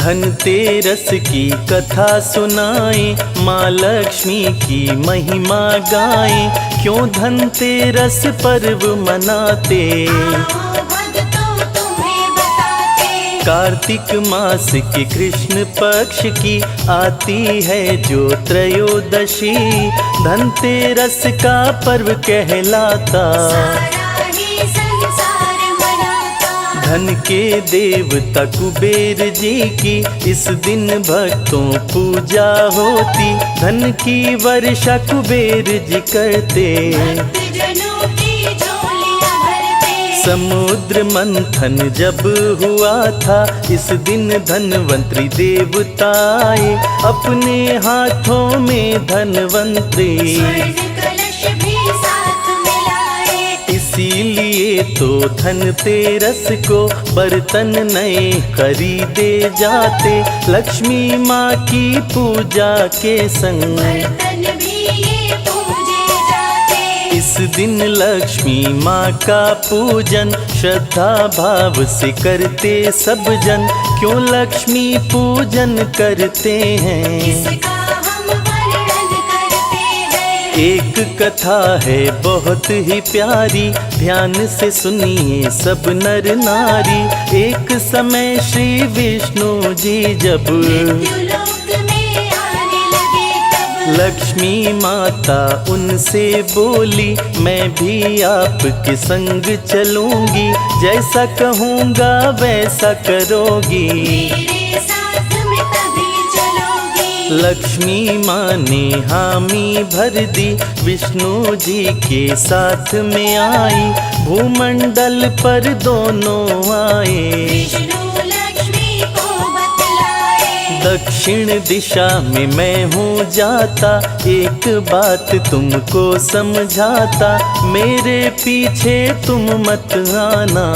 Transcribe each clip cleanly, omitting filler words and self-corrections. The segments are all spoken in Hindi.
धनतेरस की कथा सुनाए, माँ लक्ष्मी की महिमा गाएं। क्यों धनतेरस पर्व मनाते, कार्तिक मास के कृष्ण पक्ष की आती है जो त्रयोदशी, धनतेरस का पर्व कहलाता। धन के देवता कुबेर जी की इस दिन भक्तों पूजा होती, धन की वर्षा कुबेर जी करते। समुद्र मंथन जब हुआ था, इस दिन धनवंतरी देवता आए, अपने हाथों में धनवंतरी। इसीलिए तो धनतेरस को बर्तन नए खरीदे जाते, लक्ष्मी माँ की पूजा के संग। इस दिन लक्ष्मी माँ का पूजन श्रद्धा भाव से करते सब जन। क्यों लक्ष्मी पूजन करते हैं, एक कथा है बहुत ही प्यारी, ध्यान से सुनिए सब नर नारी। एक समय श्री विष्णु जी जब लक्ष्मी माता उनसे बोली, मैं भी आपके संग चलूंगी, जैसा कहूँगा वैसा करोगी। लक्ष्मी माँ ने हामी भर दी, विष्णु जी के साथ में आई, भूमंडल पर दोनों आए। दक्षिण दिशा में मैं हूँ जाता, एक बात तुमको समझाता, मेरे पीछे तुम मत आना।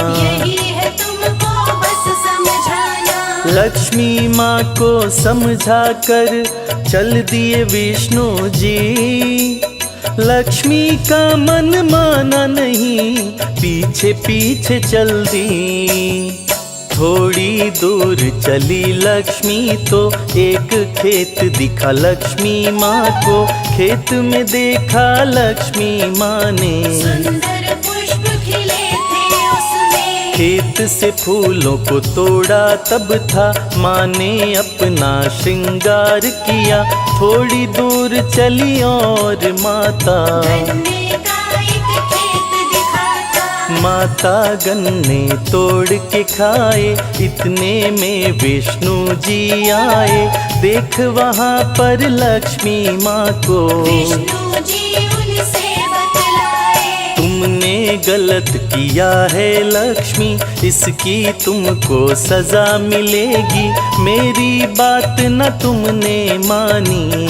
लक्ष्मी माँ को समझा कर चल दिए विष्णु जी, लक्ष्मी का मन माना नहीं, पीछे पीछे चल दी। थोड़ी दूर चली लक्ष्मी तो एक खेत दिखा लक्ष्मी माँ को, खेत में देखा लक्ष्मी माँ ने, सुंदर पुष्प खिले थे उसमें। खेत से फूलों को तोड़ा तब था, माँ ने अपना श्रृंगार किया। थोड़ी दूर चली और माता माता गन्ने तोड़ के खाए, इतने में विष्णु जी आए, देख वहाँ पर लक्ष्मी माँ को। विष्णु जी उनसे बतलाए, तुमने गलत किया है लक्ष्मी, इसकी तुमको सजा मिलेगी, मेरी बात न तुमने मानी।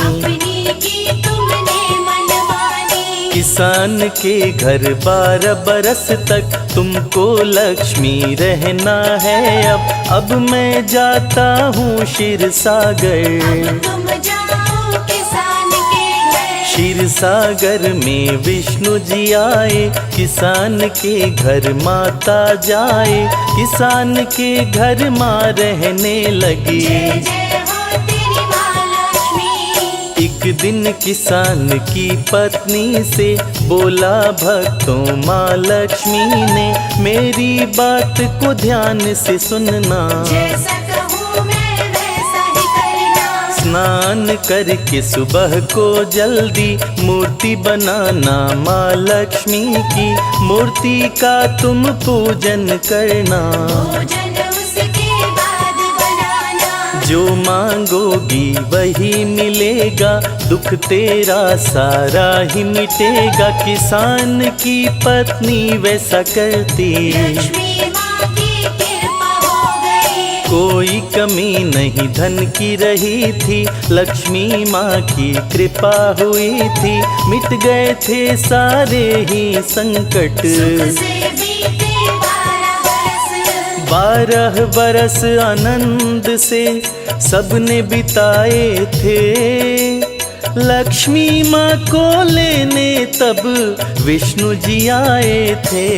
किसान के घर 12 बरस तक तुमको लक्ष्मी रहना है। अब मैं जाता हूँ क्षीर सागर, तुम जाओ किसान के घर। क्षीर सागर में विष्णु जी आए, किसान के घर माता जाए, किसान के घर माँ रहने लगी। जय जय हो तेरी माँ लक्ष्मी। एक दिन किसान की पत्नी से बोला भक्तों माँ लक्ष्मी ने, मेरी बात को ध्यान से सुनना, जैसा कहूँ मैं वैसा ही करना। स्नान करके सुबह को जल्दी मूर्ति बनाना माँ लक्ष्मी की, मूर्ति का तुम पूजन करना। भोजन उसके बाद बनाना, जो मांगोगी वही मिलेगा, दुख तेरा सारा ही मिटेगा। किसान की पत्नी वैसा करती, लक्ष्मी माँ की कृपा हो गई। कोई कमी नहीं धन की रही थी, लक्ष्मी माँ की कृपा हुई थी, मिट गए थे सारे ही संकट। सुख से बीते 12 बरस आनंद से सबने बिताए थे, लक्ष्मी माँ को लेने तब विष्णु जी आए थे।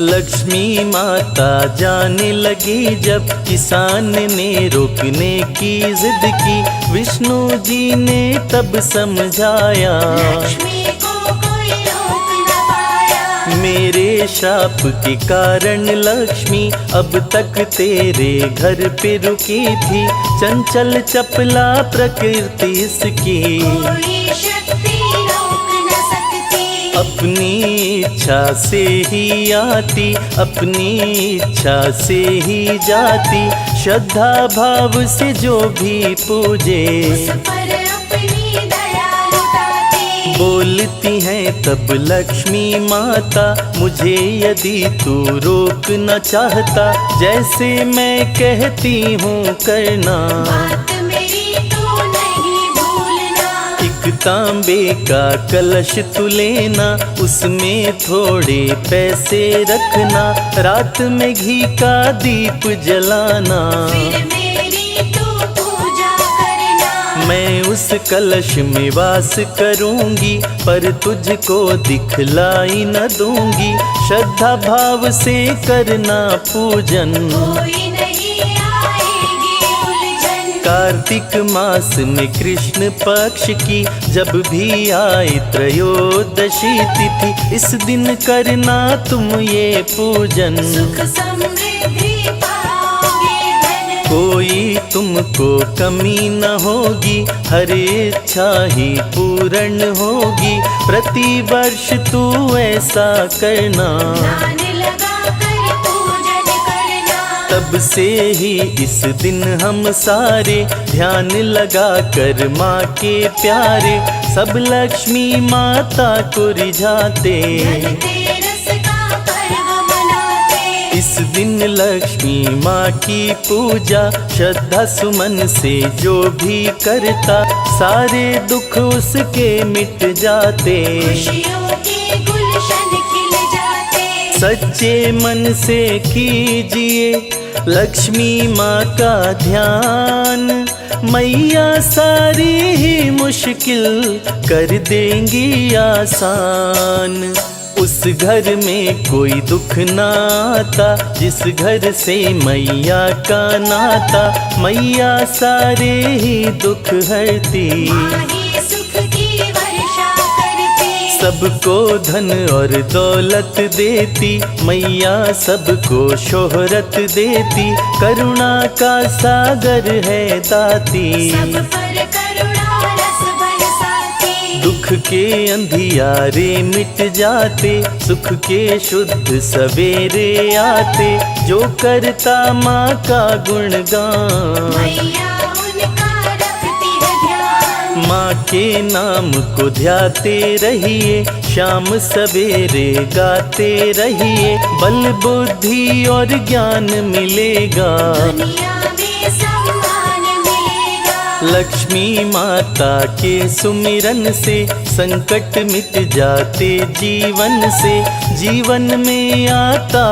लक्ष्मी माता जाने लगी जब किसान ने रोकने की जिद की, विष्णु जी ने तब समझाया लक्ष्मी को कोई रोक न पाया। मेरे श्राप के कारण लक्ष्मी अब तक तेरे घर पे रुकी थी, चंचल चपला प्रकृति इसकी कोई शक्ति रोक न सकती। अपनी इच्छा से ही आती, अपनी इच्छा से ही जाती, श्रद्धा भाव से जो भी पूजे उस पर अपनी दया लुटाती। बोलती हैं तब लक्ष्मी माता, मुझे यदि तू रोक न चाहता, जैसे मैं कहती हूँ करना। बात मेरी तू नहीं भूलना। एक तांबे का कलश तू लेना, उसमें थोड़े पैसे रखना, रात में घी का दीप जलाना। फिर मेरी तू पूजा करना। मैं उस कलश में वास करूंगी, पर तुझको दिखलाई न दूंगी, श्रद्धा भाव से करना पूजन। कोई नहीं आएगी उलझन। कार्तिक मास में कृष्ण पक्ष की जब भी आए त्रयोदशी तिथि, इस दिन करना तुम ये पूजन। सुख समृद्धि पाओगे धन। कोई तुमको कमी न होगी, हर इच्छा ही पूर्ण होगी, प्रति वर्ष तू ऐसा करना। ध्यान लगा कर पूजन करना। तब से ही इस दिन हम सारे ध्यान लगा कर माँ के प्यारे, सब लक्ष्मी माता को रिझाते। धनतेरस का पर्व मनाते। इस दिन लक्ष्मी माँ की पूजा श्रद्धा सुमन से जो भी करता, सारे दुख उसके मिट जाते। खुशियों के गुलशन खिल जाते। सच्चे मन से कीजिए लक्ष्मी माँ का ध्यान, मैया सारी ही मुश्किल कर देंगी आसान। उस घर में कोई दुख ना आता, जिस घर से मैया का नाता, मैया सारे ही दुख हरती। माही सुख की वर्षा करती। सबको धन और दौलत देती, मैया सबको शोहरत देती, करुणा का सागर है दाती। सब पर करुणा रस बरसाती। दुख के अंधियारे मिट जाते, सुख के शुद्ध सवेरे आते, जो करता माँ का गुणगान। मैया उनका रखती है ध्यान। माँ के नाम को ध्याते रहिए, शाम सवेरे गाते रहिए, बल बुद्धि और ज्ञान मिलेगा। दुनिया में सम्मान मिलेगा। लक्ष्मी माता के सुमिरन से संकट मिट जाते जीवन से, जीवन में आता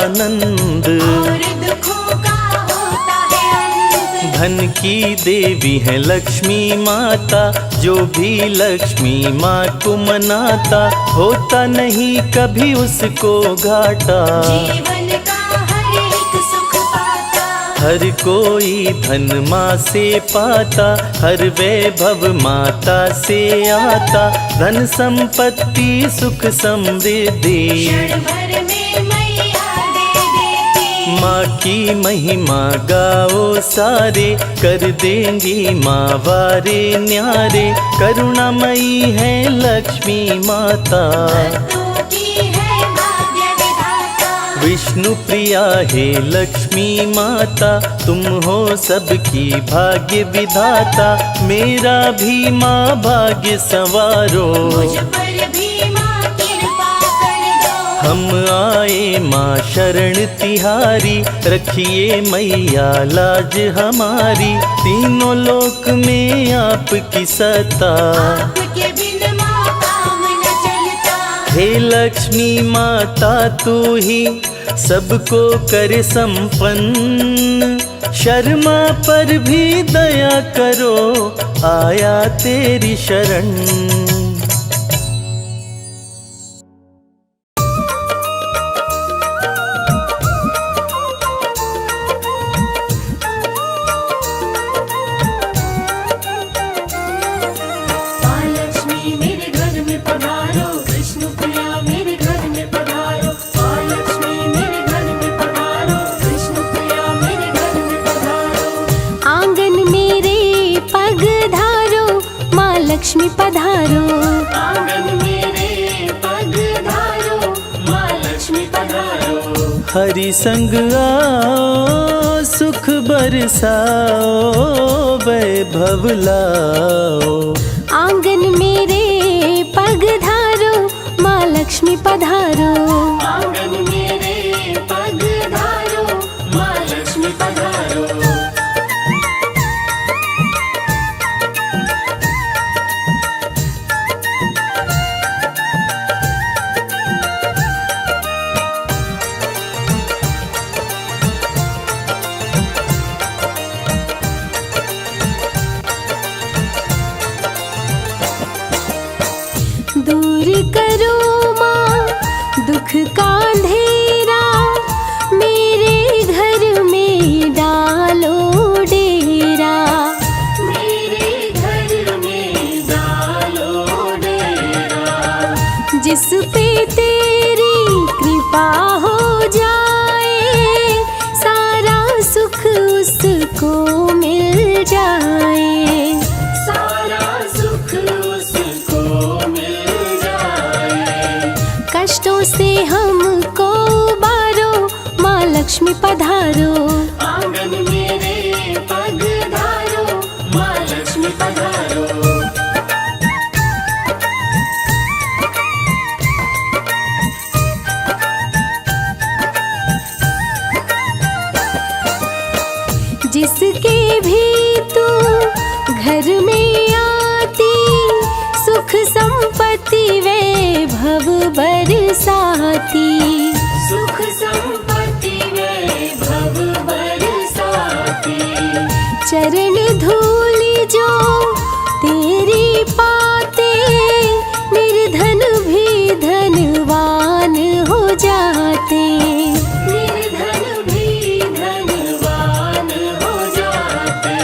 आनंद। और दुखों का होता है अंत। धन की देवी है लक्ष्मी माता, जो भी लक्ष्मी माँ को मनाता, होता नहीं कभी उसको घाटा। जीवन का हर एक सुख पाता। हर कोई धन माँ से पाता, हर वैभव माता से आता, धन संपत्ति सुख समृद्धि क्षण भर में मैया दे देती। माँ की महिमा गाओ सारे, कर देंगी माँ वारे न्यारे, करुणामयी है लक्ष्मी माता। भक्तों की है भाग्य विधाता। विष्णु प्रिया है लक्ष्मी माता, तुम हो सबकी भाग्य विधाता, मेरा भी माँ भाग्य संवारो। मुझ पर भी माँ कृपा कर दो। हम आए माँ शरण तिहारी, रखिए मैया लाज हमारी, तीनों लोक में आपकी सत्ता। आपके बिन माँ काम न चलता। हे लक्ष्मी माता तू ही सबको करे संपन्न, शर्मा पर भी दया करो, आया तेरी शरण। लक्ष्मी पधारो। आंगन मेरे पधारो, माँ लक्ष्मी पधारो। हरि संग आओ सुख बरसाओ वैभव लाओ। आंगन मेरे पधारो, माँ लक्ष्मी पधारो। आंगन मेरे पधारो, माँ लक्ष्मी पधारो। दूर करो माँ दुख का अंधेरा, मेरे घर में डालो डेरा। मेरे घर में डालो डेरा। जिस पे तेरी कृपा हो जाए, सारा सुख उसको मिल जाए। सारा सुख उसको मिल जाए। कष्टों से हमको उबारो, माँ लक्ष्मी पधारो। आंगन मेरे पधारो, माँ लक्ष्मी पधारो। जिसके भी तू घर में आती, सुख संपत्ति वैभव बरसाती। सुख संपत्ति वैभव बरसाती। चरण धूल जो तेरी पाते, निर्धन भी धनवान हो जाते। निर्धन भी धनवान हो जाते।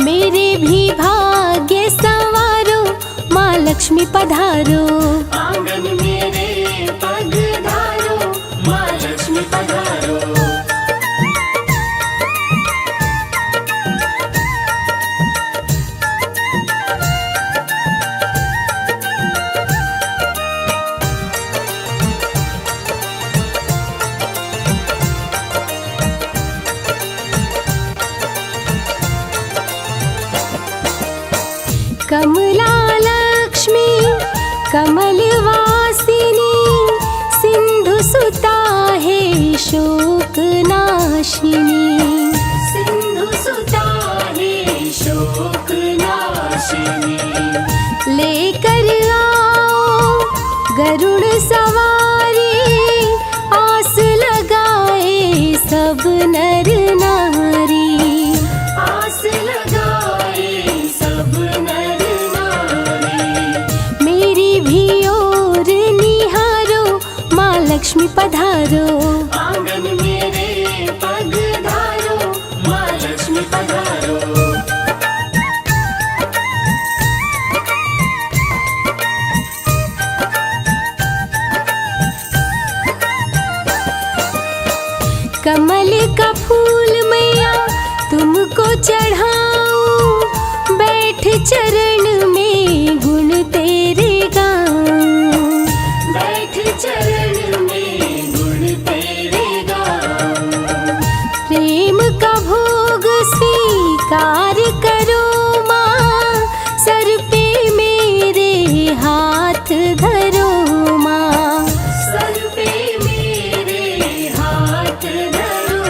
मेरे भी भाग्य संवारो, माँ लक्ष्मी पधारो। आंगन मेरे पधारो, माँ लक्ष्मी पधारो। कमला लक्ष्मी कमलवासिनी, सिंधु सुता है शोक नाशिनी। सिंधु सुता है शोक नाशिनी। लेकर आओ गरुड़ सवारी, आस लगाए सब नर नारी। आस लगाए सब नर नारी। मेरी भी ओर निहारो, माँ लक्ष्मी पधारो। आंगन मेरे पधारो, माँ लक्ष्मी पधारो। कमल का फूल मैया तुमको चढ़ाऊं, बैठ चरण में गुण तेरे गाऊं। बैठ चरण में गुण तेरे गाऊं। प्रेम का भोग स्वीकार करो माँ, सर पे मेरे हाथ धरो माँ। सर पे मेरे हाथ धरो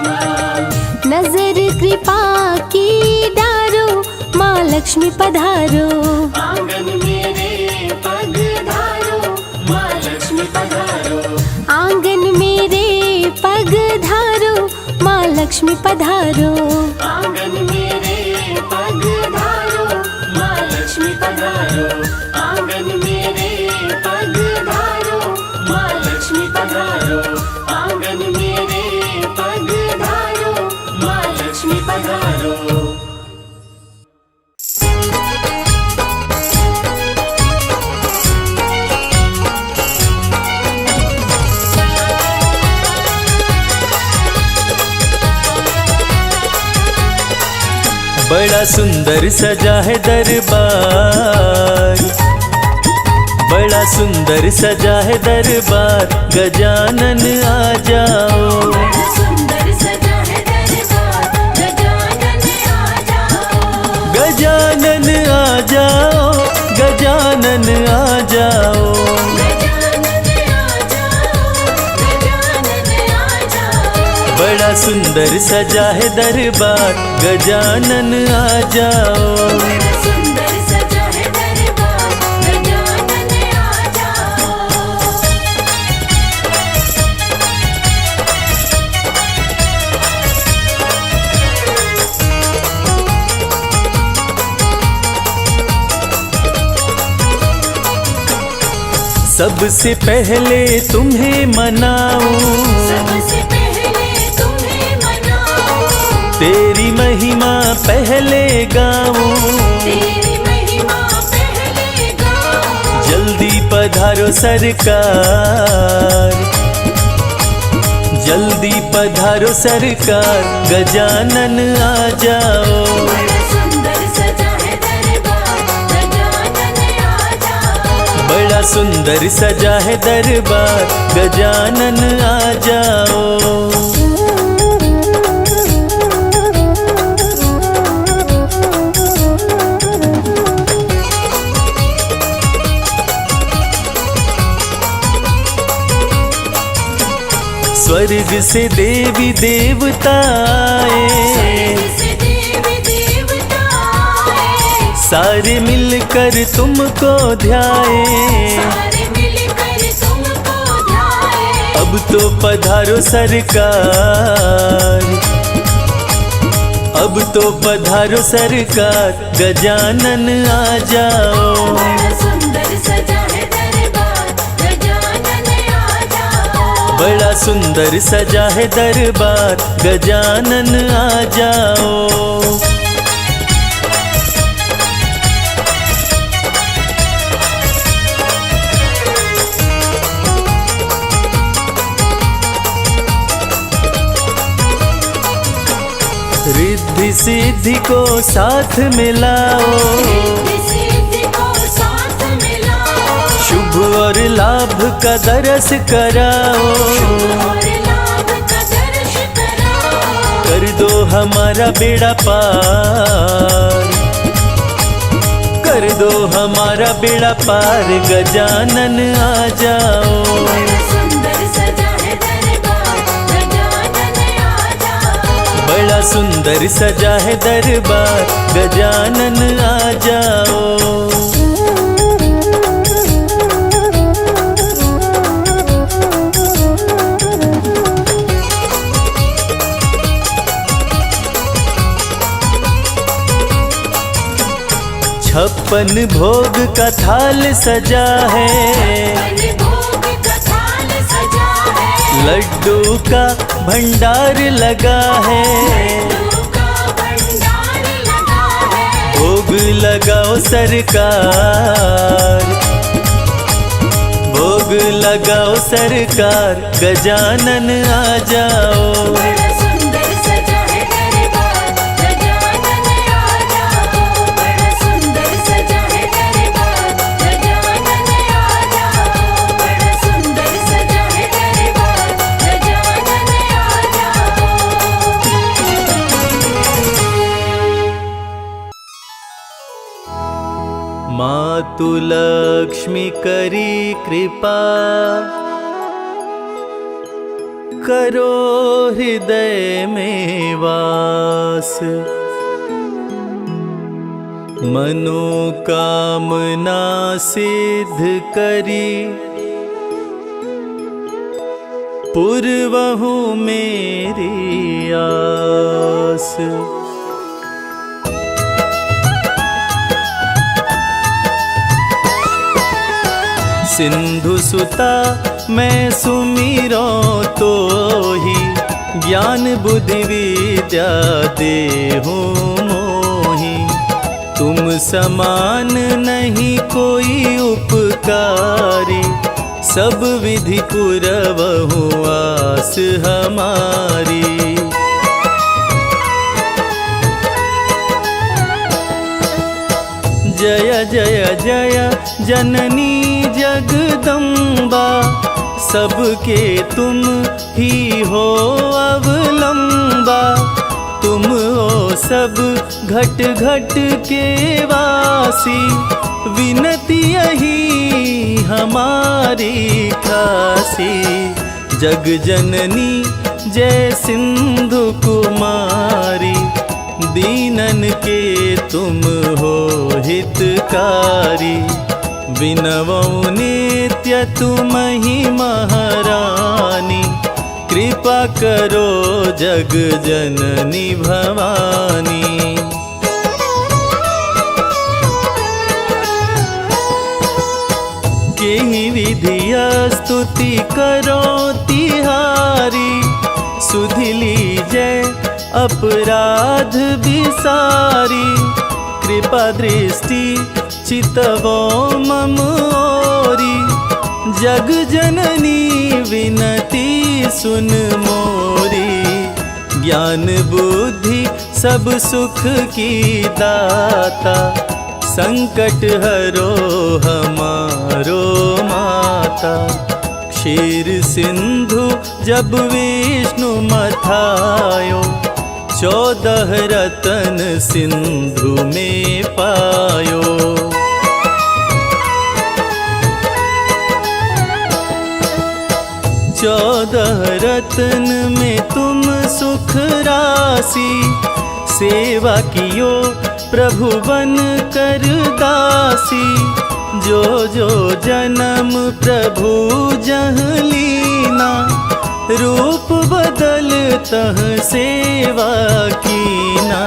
माँ। नजर कृपा की डारो, माँ लक्ष्मी पधारो। आंगन मेरे पधारो, माँ लक्ष्मी पधारो। आंगन मेरे पधारो, माँ लक्ष्मी पधारो। आंगन मेरे पधारो, माँ लक्ष्मी पधारो। आंगन मेरे पधारो, माँ लक्ष्मी पधारो। आंगन मेरे पधारो, माँ लक्ष्मी पधारो। बड़ा सुंदर सजा है दरबार, बड़ा सुंदर सजा है दरबार, गजानन आ जाओ। बड़ा सुंदर सजा है दरबार, गजानन आ जाओ। गजानन आ जाओ, गजानन आ जाओ। गजानन आ जाओ, गजानन आ जाओ। बड़ा सुंदर सजा है दरबार, गजानन आ जाओ। बड़ा सुंदर सजा है दरबार, गजानन आ जाओ। सबसे पहले तुम्हें मनाऊं, सबसे पहले तुम्हें मनाऊं, तेरी महिमा पहले गाऊं। तेरी महिमा पहले गाऊं। जल्दी पधारो सरकार, जल्दी पधारो सरकार, गजानन आ जाओ। बड़ा सुंदर सजा है दरबार, गजानन आ जाओ। बड़ा सुंदर सजा है दरबार, गजानन आ जाओ। स्वर्ग से देवी देवता आए, से देवी देवता आए। सारे मिलकर तुमको ध्याए। सारे मिलकर तुमको ध्याए। अब तो पधारो सरकार, अब तो पधारो सरकार, गजानन आ जाओ। बड़ा सुंदर सजा है दरबार, गजानन आ जाओ। बड़ा सुंदर सजा है दरबार, गजानन आ जाओ। रिद्धि सिद्धि को साथ मिलाओ, रिद्धि सिद्धि को साथ मिलाओ। शुभ और लाभ का दरस कराओ। और लाभ का दर्श कराओ। कर दो हमारा बेड़ा पार, कर दो हमारा बेड़ा पार, गजानन आ जाओ। बड़ा सुंदर सजा है दरबार, गजानन आ जाओ। बड़ा सुंदर सजा है दरबार, गजानन आ जाओ। छप्पन भोग का थाल सजा है, बड़े भोग का थाल सजा है। लड्डू का भंडार लगा है। लड्डू का भंडार लगा है। भोग लगाओ सरकार, भोग लगाओ सरकार, गजानन आ जाओ। बड़ा सुंदर सजा है दरबार, गजानन आ जाओ। बड़ा सुंदर सजा है दरबार, गजानन आ जाओ। बड़ा सुंदर सजा है दरबार, गजानन आ जाओ। मातु लक्ष्मी करी कृपा, करो हृदय में वास। मनोकामना सिद्ध करी, पूर्वहु मेरी आस। सिंधु सुता मैं सुमिरो तो ही, ज्ञान बुद्धि विद्या देहु मोहि। तुम समान नहीं कोई उपकारी, सब विधि पुरवहु आस हमारी। जय जय जय जननी जगदम्बा, सबके तुम ही हो अवलंबा। तुम हो सब घट घट के वासी, विनती यही हमारी खासी। जग जननी जय सिंधु कुमारी, दीनन के तुम हो हितकारी। विनवौ नित्य तुम ही महारानी, कृपा करो जग जननी भवानी। केहि विधिय स्तुति करो तिहारी, सुधि लीजय अपराध बिसारी। कृपा दृष्टि चितवो मम ओरी, जग जननी विनती सुन मोरी। ज्ञान बुद्धि सब सुख की दाता, संकट हरो हमारो माता। क्षीर सिंधु जब विष्णु मथायो, 14 रतन सिंधु में पायो। 14 रतन में तुम सुख राशि, सेवा कियो प्रभु बन कर दासी। जो जो जन्म प्रभु जह लीना, रूप बदल तह सेवा कीना।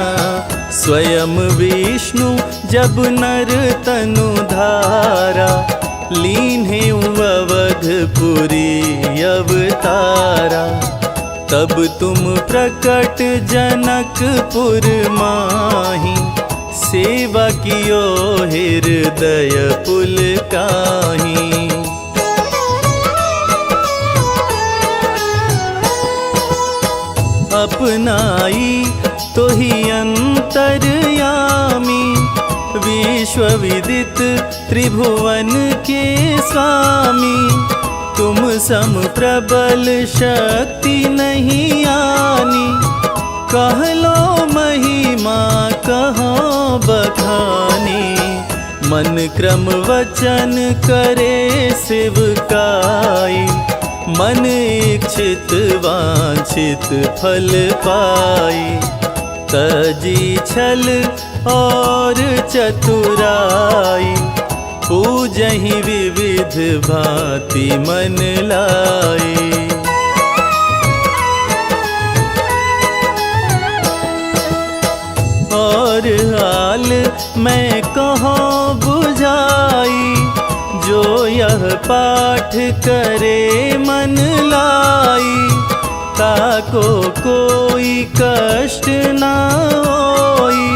स्वयं विष्णु जब नर तनु धारा, लीन्हे अवधपुरी अवतारा। तब तुम प्रकट जनकपुर माही, सेवा कियो हृदय पुलकाही। अपनाई तो ही अंतर्यामी, विश्व विदित त्रिभुवन के स्वामी। तुम सम प्रबल शक्ति नहीं आनी, कह लो महिमा कहो बखानी। मन क्रम वचन करे सेवकाई, मन इच्छित वांछित फल पाई। तजी छल और चतुराई, पूजहि विविध भांति मन लाई। और हाल मैं कहूँ बुझाई, जो यह पाठ करे मन लाई। ताको कोई कष्ट ना होई,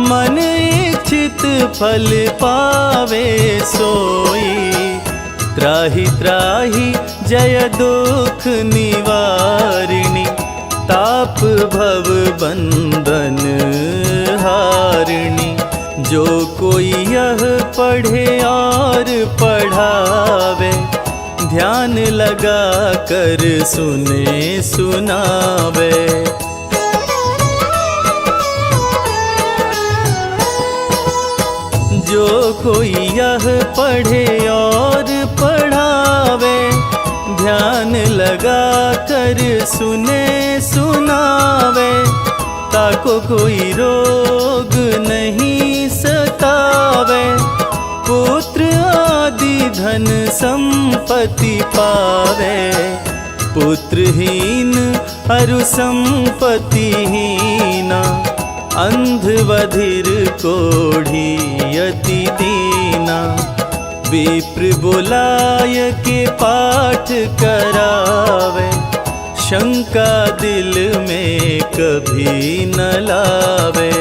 मन इच्छित फल पावे सोई। त्राहि त्राहि जय दुख निवारिणी, ताप भव बंधन हारिणी। जो कोई यह पढ़े और पढ़ावे, ध्यान लगा कर सुने सुनावे। जो कोई यह पढ़े और पढ़ावे, ध्यान लगा कर सुने सुनावे। ताको कोई रोग नहीं सतावे, पुत्र आदि धन संपत्ति पावे। पुत्रहीन अरु संपत्तिहीना, अंध बधिर कोढ़ी अति दीना। विप्र बुलाय के पाठ करावे, शंका दिल में कभी न लावे।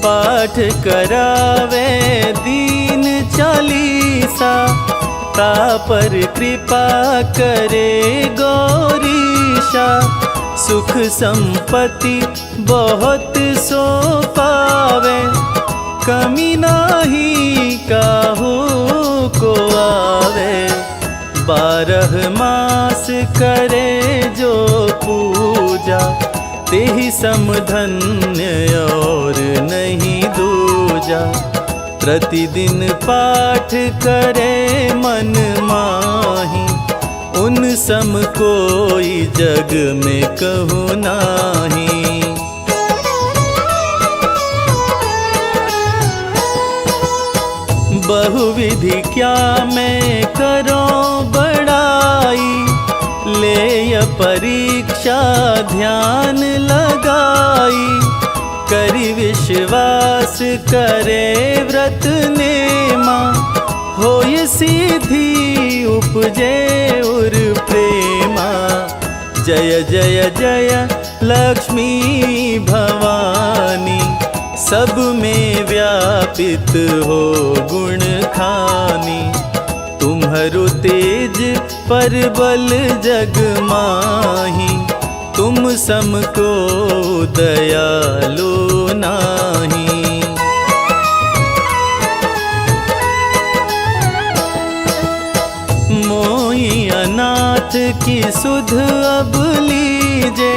पाठ करावे दीन चालीसा, ता पर कृपा करे गौरीशा। सुख संपत्ति बहुत सो पावे, कमी नाही काहू को आवे। 12 मास करे जो पूजा, तेहि समधन्य और नहीं दूजा। प्रतिदिन पाठ करे मन माही, उन सम कोई जग में कहूँ नाही। बहुविधि क्या मैं करूं बड़ाई, ले परीक्षा ध्यान लगाई। करि विश्वास करे व्रत नेमा, होय सिद्धि उपजे उर प्रेमा। जय जय जय लक्ष्मी भवानी, सब में व्यापित हो गुण खानी। तुम्हरो तेज परबल जग माही, तुम सम को दयालु नाही। मोई अनाथ की सुध अब लीजे,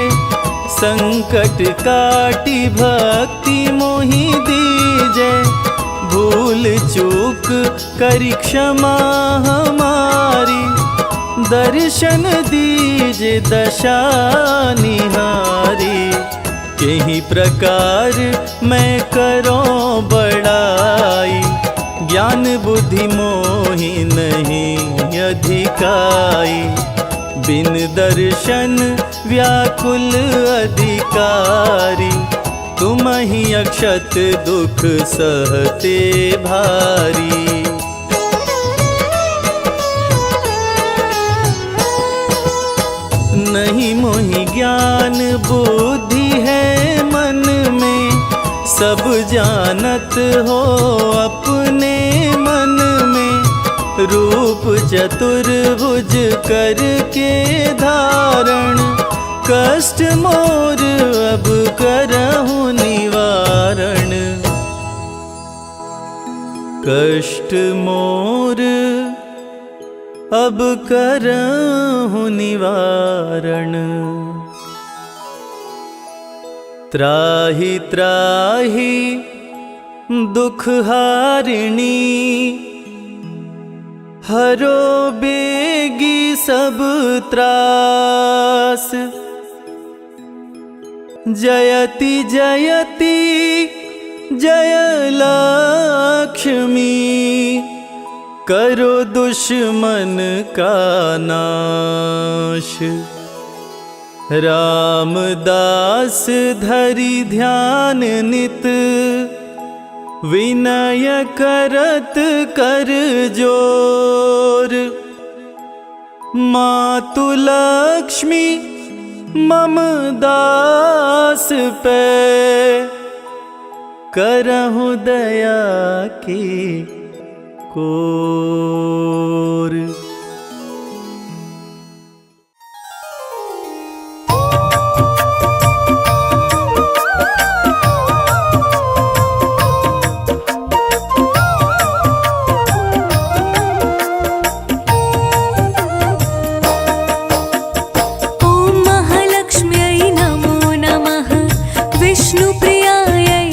संकट काटी भक्ति मोहि दीजे। भूल चूक करी क्षमा हमारी, दर्शन दीजे दशा निहारी। यही प्रकार मैं करूं बड़ाई, ज्ञान बुद्धि मोहि नहीं अधिकाई। बिन दर्शन व्याकुल अधिकारी, तुम ही अक्षत दुख सहते भारी। नहीं मोहि ज्ञान बुद्धि है मन में, सब जानत हो अपने मन में। रूप चतुर्भुज करके धारण, कष्ट मोर अब करहु निवारण। कष्ट मोर अब करहु निवारण। त्राहि त्राहि दुख हारिणी, हरो बेगी सब त्रास। जयति जयति जय लक्ष्मी, करो दुश्मन का नाश। रामदास धरि ध्यान नित, विनय करत कर जोर। मातु लक्ष्मी मम दास पे, करहु दया की कोर। महालक्ष्म्यै नमो नमः, विष्णुप्रियायै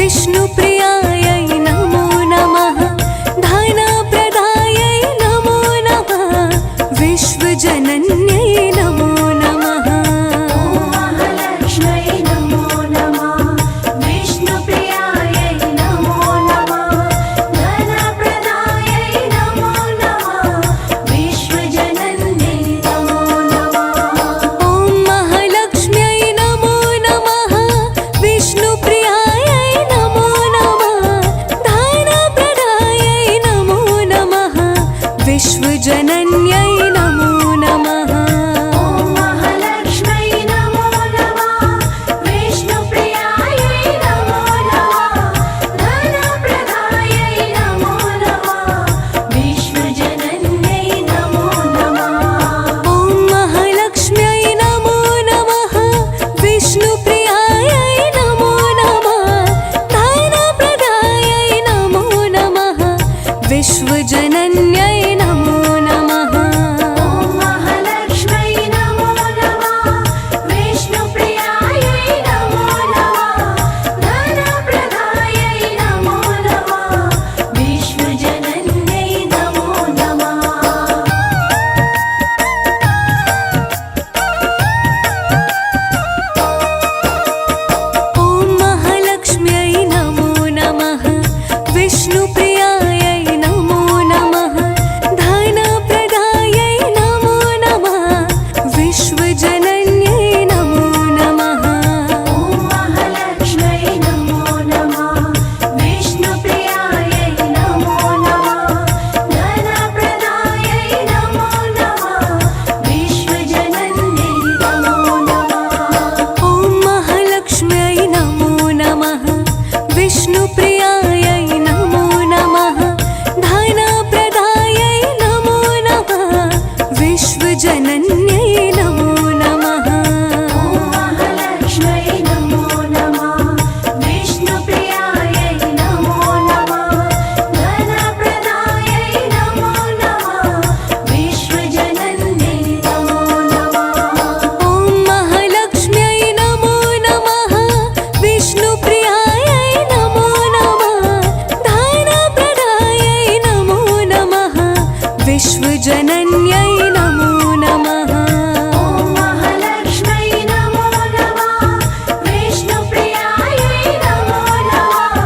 विष्णुप्रियायै नमो नमः धनप्रदायै नमो नमः विश्वजनन्यै नमो नमः महालक्ष्म्यै नमो नमः विष्णुप्रियायै नमो नमः धनप्रदायै नमो नमः विश्वजनन्यै नमो नमः ॐ महालक्ष्म्यै नमो नमः विष्णुप्रियायै नमो नमः धनप्रदायै नमो नमः विश्वजनन्यै नमो नमः महालक्ष्म्यै नमो नमः विष्णुप्रियायै नमो नमः धनप्रदायै नमो नमः विश्वजनन्यै नमो नमः ॐ महालक्ष्म्यै नमो नमः विष्णुप्रियायै नमो नमः धनप्रदायै नमो नमः विश्वजनन्यै नमो नमः महालक्ष्म्यै नमो नमः विष्णुप्रियायै नमो नमः धनप्रदायै नमो नमः विश्वजनन्यै नमो नमः ॐ महालक्ष्म्यै नमो नमः विष्णुप्रियायै नमो नमः धनप्रदायै नमो नमः विश्वजनन्यै नमो नमः महालक्ष्म्यै नमो नमः विष्णुप्रियायै नमो नमः धनप्रदायै नमो नमः विश्वजनन्यै नमो नमः ॐ महालक्ष्म्यै नमो नमः विष्णुप्रियायै नमो नमः धनप्रदायै नमो नमः विश्वजनन्यै नमो नमः महालक्ष्म्यै नमो नमः विष्णुप्रियायै नमो नमः धनप्रदायै नमो नमः विश्वजनन्यै नमो नमः ॐ महालक्ष्म्यै नमो नमः विष्णुप्रियायै नमो नमः धनप्रदायै नमो नमः विश्वजनन्यै नमो नमः महालक्ष्म्यै नमो नमः विष्णुप्रियायै नमो नमः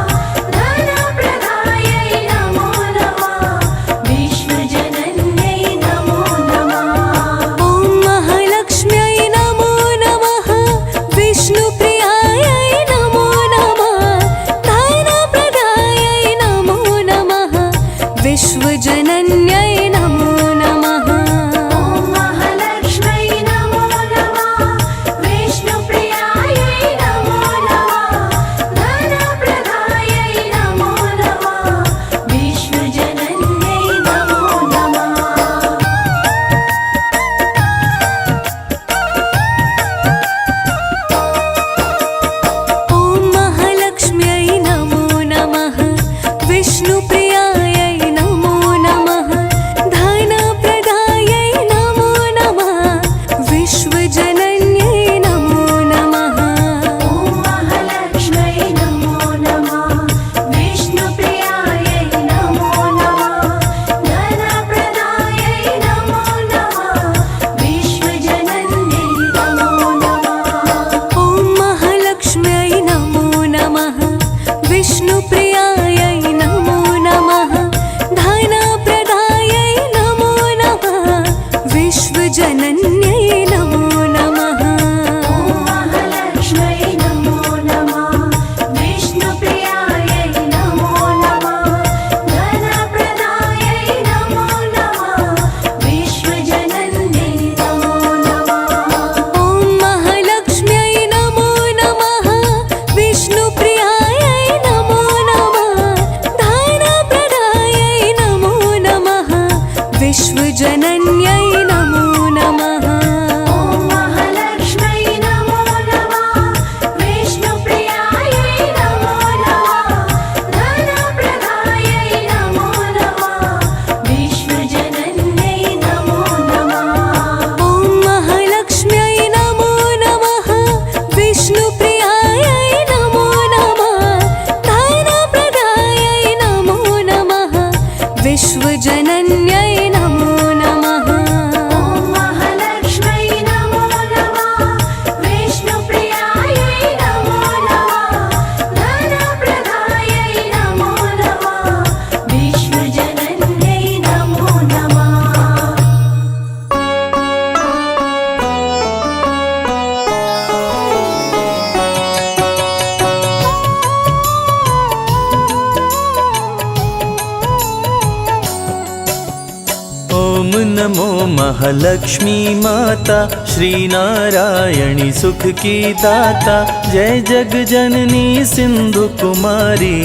धनप्रदायै नमो नमः विश्वजनन्यै नमो नमः ॐ महालक्ष्म्यै नमो नमः विष्णुप्रियायै नमो नमः धनप्रदायै नमो नमः विश्वजनन्यै नमो नमः महालक्ष्म्यै नमो नमः विष्णुप्रियायै नमो नमः धनप्रदायै नमो नमः विश्वजनन्यै नमो नमः ॐ महालक्ष्म्यै नमो नमः विष्णुप्रियायै नमो नमः धनप्रदायै नमो नमः विश्वजनन्यै नमो नमः महालक्ष्म्यै नमो नमः विष्णुप्रियायै नमो नमः धनप्रदायै नमो नमः विश्वजनन्यै नमो नमः ॐ महालक्ष्म्यै नमो नमः विष्णुप्रियायै नमो नमः धनप्रदायै नमो नमः विश्वजनन्यै नमो नमः महालक्ष्म्यै नमो नमः विष्णुप्रियायै नमो नमः धनप्रदायै नमो नमः विश्वजनन्यै नमो नमः ॐ महालक्ष्म्यै नमो नमः विष्णुप्रियायै नमो नमः नमो महालक्ष्मी माता, श्री नारायणी सुख की दाता। जय जग जननी सिंधु कुमारी,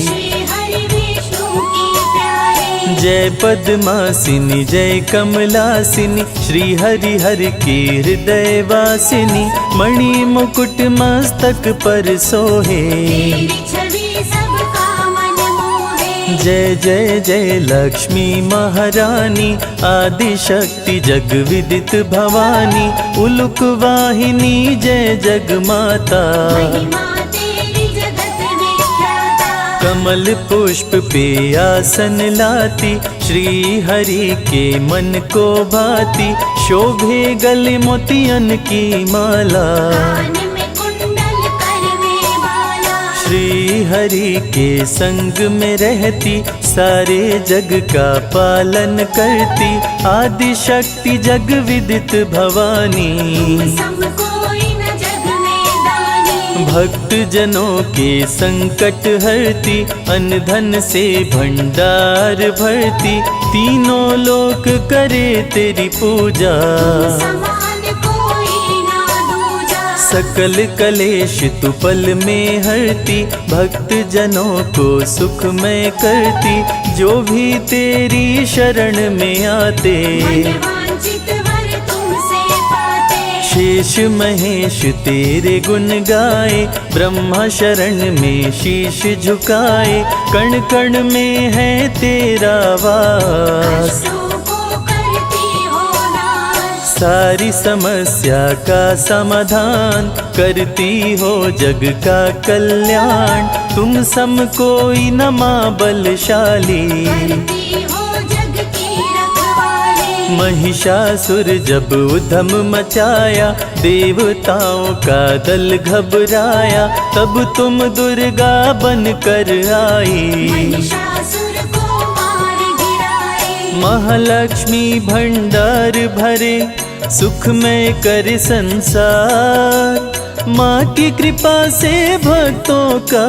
श्री हरि विष्णु की प्यारी। जय पद्मासिनी जय कमलासिनी, श्री हरि हर की हृदय वासिनी। मणि मुकुट मस्तक पर सोहे, तेरी छवि सबका मन मोहे। जय जय जय लक्ष्मी महारानी, आदि शक्ति जग विदित भवानी। उलुक वाहिनी जय जग माता, महिमा तेरी जगत विख्याता। कमल पुष्प पे आसन लाती, श्री हरि के मन को भाती। शोभे गले मोतियन की माला, कान में कुंडल करवे बाला। श्री हरि के संग में रहती, सारे जग का पालन करती। आदि शक्ति जग विदित भवानी, सब कोई न जग में दानी। भक्त जनों के संकट हरती, अन्न धन से भंडार भरती। तीनों लोक करे तेरी पूजा, समान कोई ना दूजा। सकल कलेश तू पल में हरती। भक्त जनों को सुख में करती, जो भी तेरी शरण में आते। वांछित वर तुमसे पाते। शेष महेश तेरे गुण गाए, ब्रह्मा शरण में शीश झुकाए। कण कण में है तेरा वास, अश्रु को करती हो नाश। सारी समस्या का समाधान, करती हो जग का कल्याण। तुम सम कोई न मां बलशाली, करती हो जग की रखवाली। महिषासुर जब उधम मचाया, देवताओं का दल घबराया। तब तुम दुर्गा बन कर आई, महिषासुर को मार गिराए। महालक्ष्मी भंडार भरे, सुख में कर संसार। माँ की कृपा से भक्तों का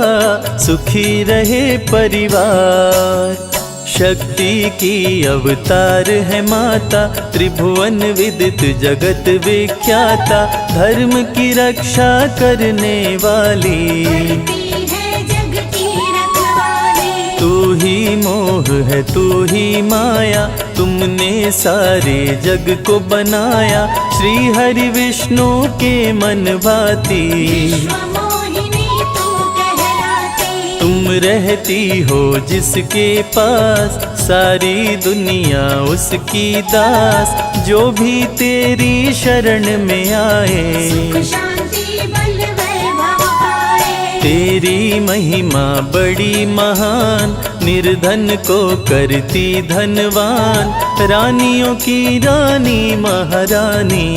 सुखी रहे परिवार। शक्ति की अवतार है माता, त्रिभुवन विदित जगत विख्याता। धर्म की रक्षा करने वाली, करती है जग की रखवाली। तू ही मोह है तू ही माया, तुमने सारे जग को बनाया। श्री हरि विष्णु के मन भाती, विश्व मोहिनी तू कहलाती। तुम रहती हो जिसके पास, सारी दुनिया उसकी दास। जो भी तेरी शरण में आए, सुख शांति बल वैभव पाए। तेरी महिमा बड़ी महान, निर्धन को करती धनवान। रानियों की रानी महारानी,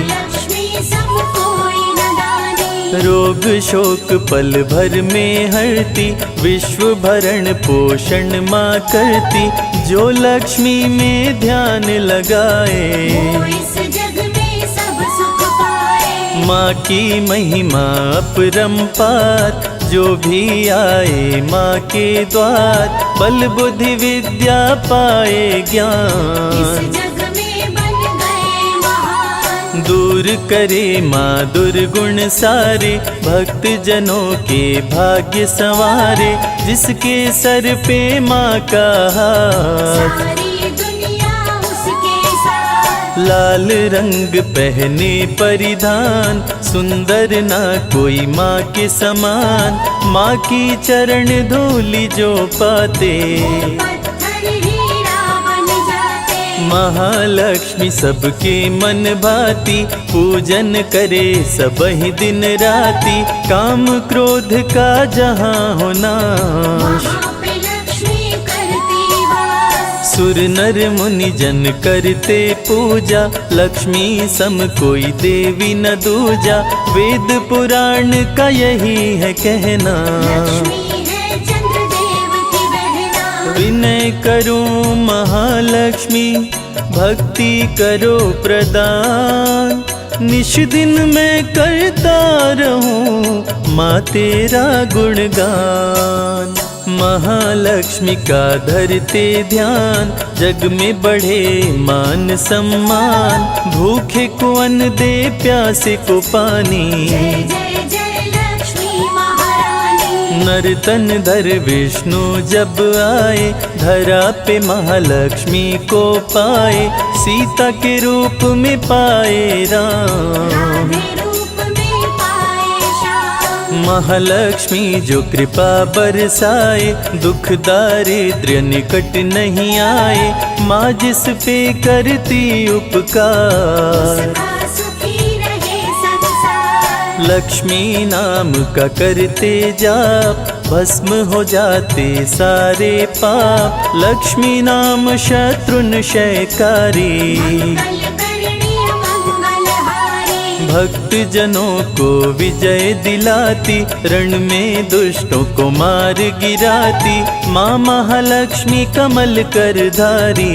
लक्ष्मी सब कोई न दानी। रोग शोक पल भर में हरती। विश्व भरण पोषण माँ करती, जो लक्ष्मी में ध्यान लगाए। वो इस जग में सब सुख पाए। माँ की महिमा अपरंपार, जो भी आए माँ के द्वार। बल बुद्धि विद्या पाए इस ज्ञान, जग में बन गए महान। दूर करे माँ दुर्गुण सारे। भक्त जनों के भाग्य संवारे, जिसके सर पे माँ का हाथ। सारी दुनिया उसके साथ। लाल रंग पहने परिधान, सुंदर ना कोई माँ के समान। माँ की चरण धूलि जो पाते, पत्थर हीरा बन जाते। महालक्ष्मी सबके मन भाती। पूजन करे सब ही दिन राती, काम क्रोध का जहाँ हो नाश। वहाँ पे लक्ष्मी करती वास। सुर नर मुनि जन करते पूजा, लक्ष्मी सम कोई देवी न दूजा। वेद पुराण का यही है कहना, लक्ष्मी है चंद्रदेव की बहना। विनय करूं महालक्ष्मी, भक्ति करो प्रदान। निश दिन मैं करता रहूं माँ तेरा गुणगान। महालक्ष्मी का धरते ध्यान, जग में बढ़े मान सम्मान। भूखे को अन्न दे, प्यासे को पानी। जय जय जय लक्ष्मी महारानी। नर तन धर विष्णु जब आए, धरा पे महालक्ष्मी को पाए। सीता के रूप में पाए राम, राधे रूप में पाए श्याम। महालक्ष्मी जो कृपा बरसाए, दुख दारिद्र्य निकट नहीं आए। माँ जिस पे करती उपकार, सदा सुखी रहे संसार। लक्ष्मी नाम का करते जाप, भस्म हो जाते सारे पाप। लक्ष्मी नाम शत्रुनशयकारी, मंगलकरणी मंगलहारी। भक्त जनों को विजय दिलाती। रण में दुष्टों को मार गिराती। माँ महालक्ष्मी कमल कर धारी।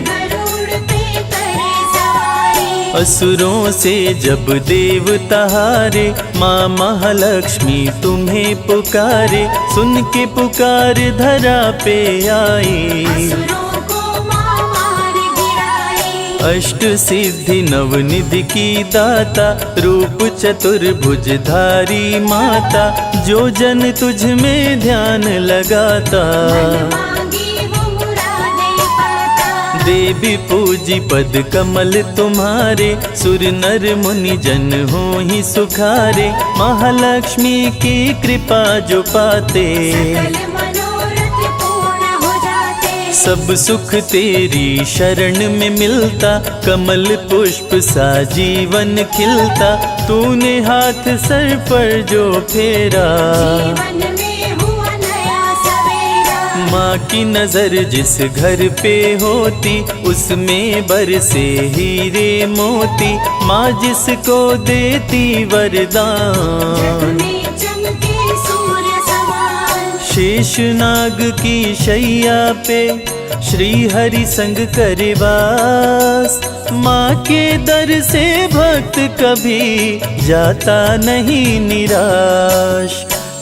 गरुड़ पे करे सवारी। असुरों से जब देवता हारे, माँ महालक्ष्मी तुम्हें पुकारे। सुन के पुकार धरा पे आई, असुरों को माँ मार गिराई। अष्ट सिद्धि नवनिधि की दाता। रूप चतुर्भुजधारी माता, जो जन तुझ में ध्यान लगाता। मन मांगी वो मुरादें पाता। देवी पूजी पद कमल तुम्हारे। सुर नर मुनि जन हो ही सुखारे। महालक्ष्मी की कृपा जो पाते, सकल मनोरथ पूर्ण हो जाते। सब सुख तेरी शरण में मिलता। कमल पुष्प सा जीवन खिलता। तूने हाथ सर पर जो फेरा, जीवन में हुआ नया सवेरा। माँ की नजर जिस घर पे होती, उसमें बरसे हीरे मोती। माँ जिसको देती वरदान, में चमके सूर्य समान। शेषनाग की शैया पे श्री हरि संग करे वास। माँ के दर से भक्त कभी जाता नहीं निराश।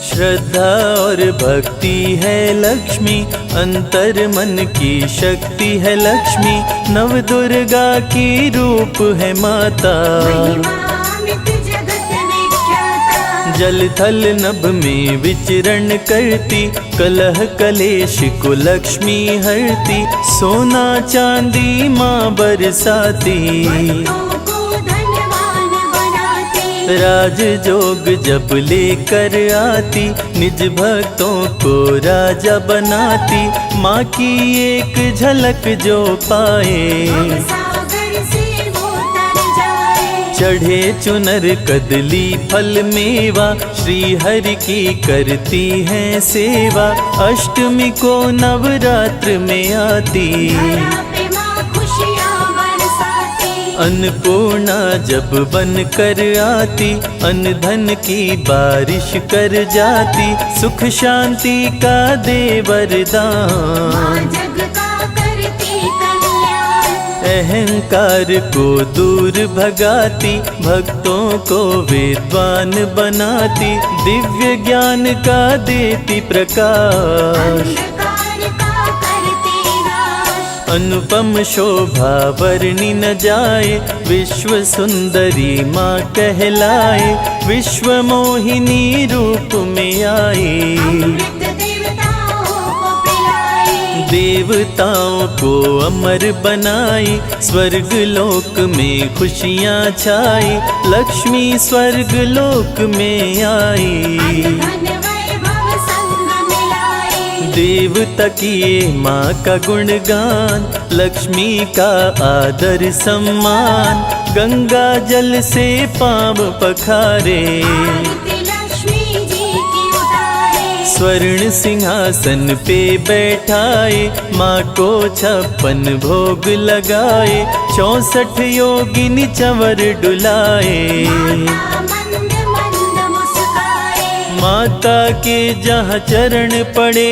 श्रद्धा और भक्ति है लक्ष्मी, अंतर मन की शक्ति है लक्ष्मी। नव दुर्गा की रूप है माता, महिमा अमित जगत विख्याता। जल थल नभ में विचरण करती। कलह कलेश को लक्ष्मी हरती। सोना चांदी माँ बरसाती, भक्तों को धनवान बनाती। राज जोग जब लेकर आती। निज भक्तों को राजा बनाती। माँ की एक झलक जो पाए, सागर से वो तर जाए। चढ़े चुनर कदली फल मेवा। श्री हरि की करती है सेवा। अष्टमी को नवरात्र में आती। धरा पे माँ खुशियाँ बरसाती। अन्नपूर्णा जब बन कर आती। अन्न धन की बारिश कर जाती। सुख शांति का दे वरदान। माँ जग का करती कल्याण। अहंकार को दूर भगाती। भक्तों को विद्वान बनाती। दिव्य ज्ञान का देती प्रकाश। अंधकार का करती नाश। अनुपम शोभा वर्णि न जाए। विश्व सुंदरी माँ कहलाए। विश्व मोहिनी रूप में आई। अमृत देवताओं को पिलाई। देवताओं को अमर बनाई। स्वर्ग लोक में खुशियाँ छाई। लक्ष्मी स्वर्ग लोक में आई। धन वैभव संग मिलाई। देवता किए माँ का गुणगान। लक्ष्मी का आदर सम्मान। गंगा जल से पाँव पखारे। आरती लक्ष्मी जी की उतारे। स्वर्ण सिंहासन पे बैठाए। माँ को 56 भोग लगाए। 64 योगिनी चंवर डुलाए। माता मंद मंद मुस्काए। माता के जहाँ चरण पड़े,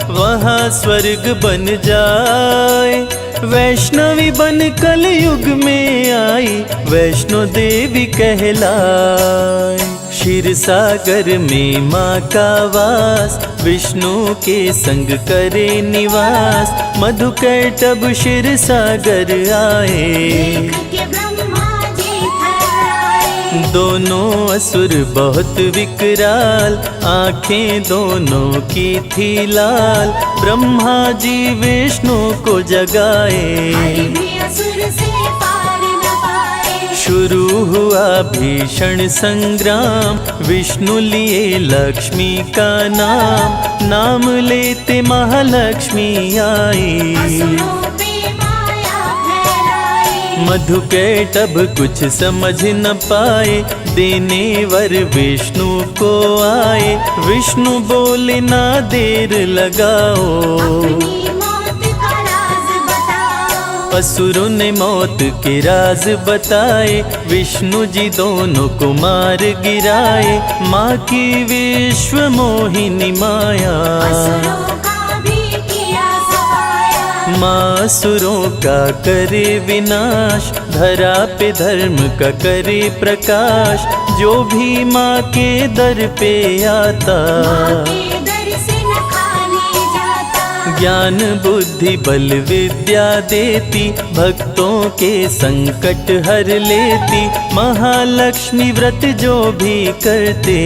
वहाँ स्वर्ग बन जाए। वैष्णवी बन कलयुग में आई। वैष्णो देवी कहलाए। क्षीर सागर में माँ का वास, विष्णु के संग करे निवास। मधुकैटभ क्षीर सागर आए, देख के ब्रह्मा जी थर्राए। दोनों असुर बहुत विकराल, आंखें दोनों की थी लाल। ब्रह्मा जी विष्णु को जगाए, हरि भी असुर से पार न पाए। शुरू हुआ भीषण संग्राम, विष्णु लिए लक्ष्मी का नाम। नाम लेते महालक्ष्मी आई, असुरों पे माया फैलाई। मधुकैटभ कुछ समझ न पाए, देने वर विष्णु को आए। विष्णु बोले ना देर लगाओ, अपनी मौत का राज बताओ। असुरों ने मौत के राज बताए। विष्णु जी दोनों को मार गिराए, माँ की विश्व मोहिनी माया। असुरों का भी किया सफाया। माँ असुरों का करे विनाश, धरा पे धर्म का करे प्रकाश। जो भी माँ के दर पे आता, माँ के दर से न खाली जाता। ज्ञान बुद्धि बल विद्या देती, भक्तों के संकट हर लेती। महालक्ष्मी व्रत जो भी करते,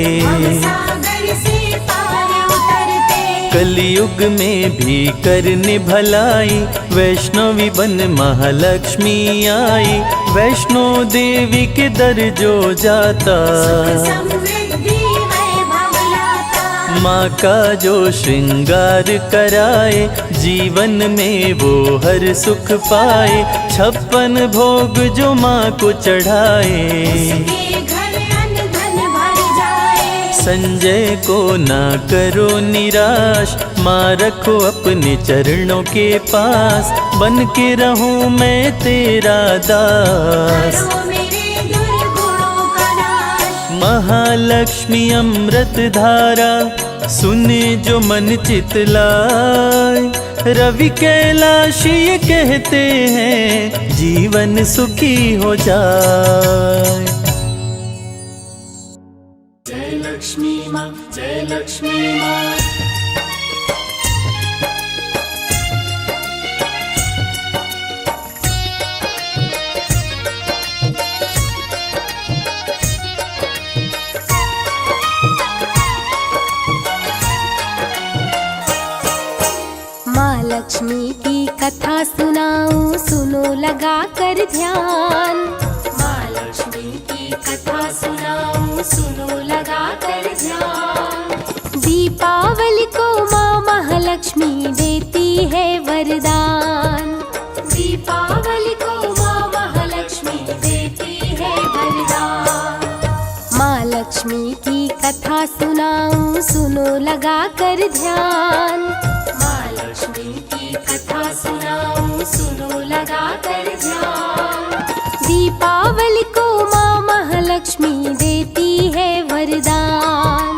सागर से पार उतरते। कलयुग में भी करने भलाई। वैष्णवी बन महालक्ष्मी आई, वैष्णो देवी के दर जो जाता। समृद्धि वैभव लाता। माँ का जो श्रृंगार कराए, जीवन में वो हर सुख पाए। 56 भोग जो माँ को चढ़ाए, उसके घर अन्न धन भर जाए। संजय को ना करो निराश, माँ रखो अपने चरणों के पास। बन के रहूं मैं तेरा दास, करो मेरे दुर्गुणों का नाश। महालक्ष्मी अमृत धारा, सुने जो मन चितलाए। रवि कैलाश ये कहते हैं, जीवन सुखी हो जाए। जय लक्ष्मी माँ, जय लक्ष्मी माँ। माँ लक्ष्मी की कथा सुनाऊं, सुनो लगा कर ध्यान। माँ लक्ष्मी की कथा सुनाऊं, सुनो लगा कर ध्यान। दीपावली को माँ महालक्ष्मी देती है वरदान। दीपावली को माँ महालक्ष्मी देती है वरदान। माँ लक्ष्मी की कथा सुनाऊं, सुनो लगा कर ध्यान। माँ लक्ष्मी की कथा सुनाऊं, सुनो लगा कर ध्यान। दीपावली को माँ महालक्ष्मी देती है वरदान।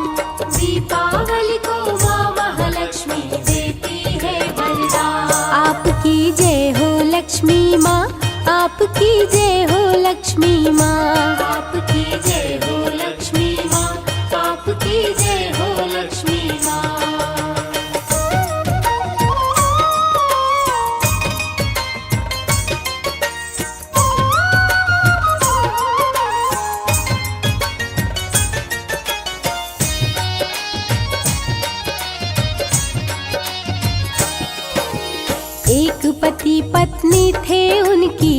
दीपावली को माँ महालक्ष्मी देती है वरदान। आपकी जय हो लक्ष्मी माँ, आपकी जय हो लक्ष्मी माँ। आपकी जय हो लक्ष्मी माँ, आपकी जय हो लक्ष्मी माँ। एक पति पत्नी थे उनकी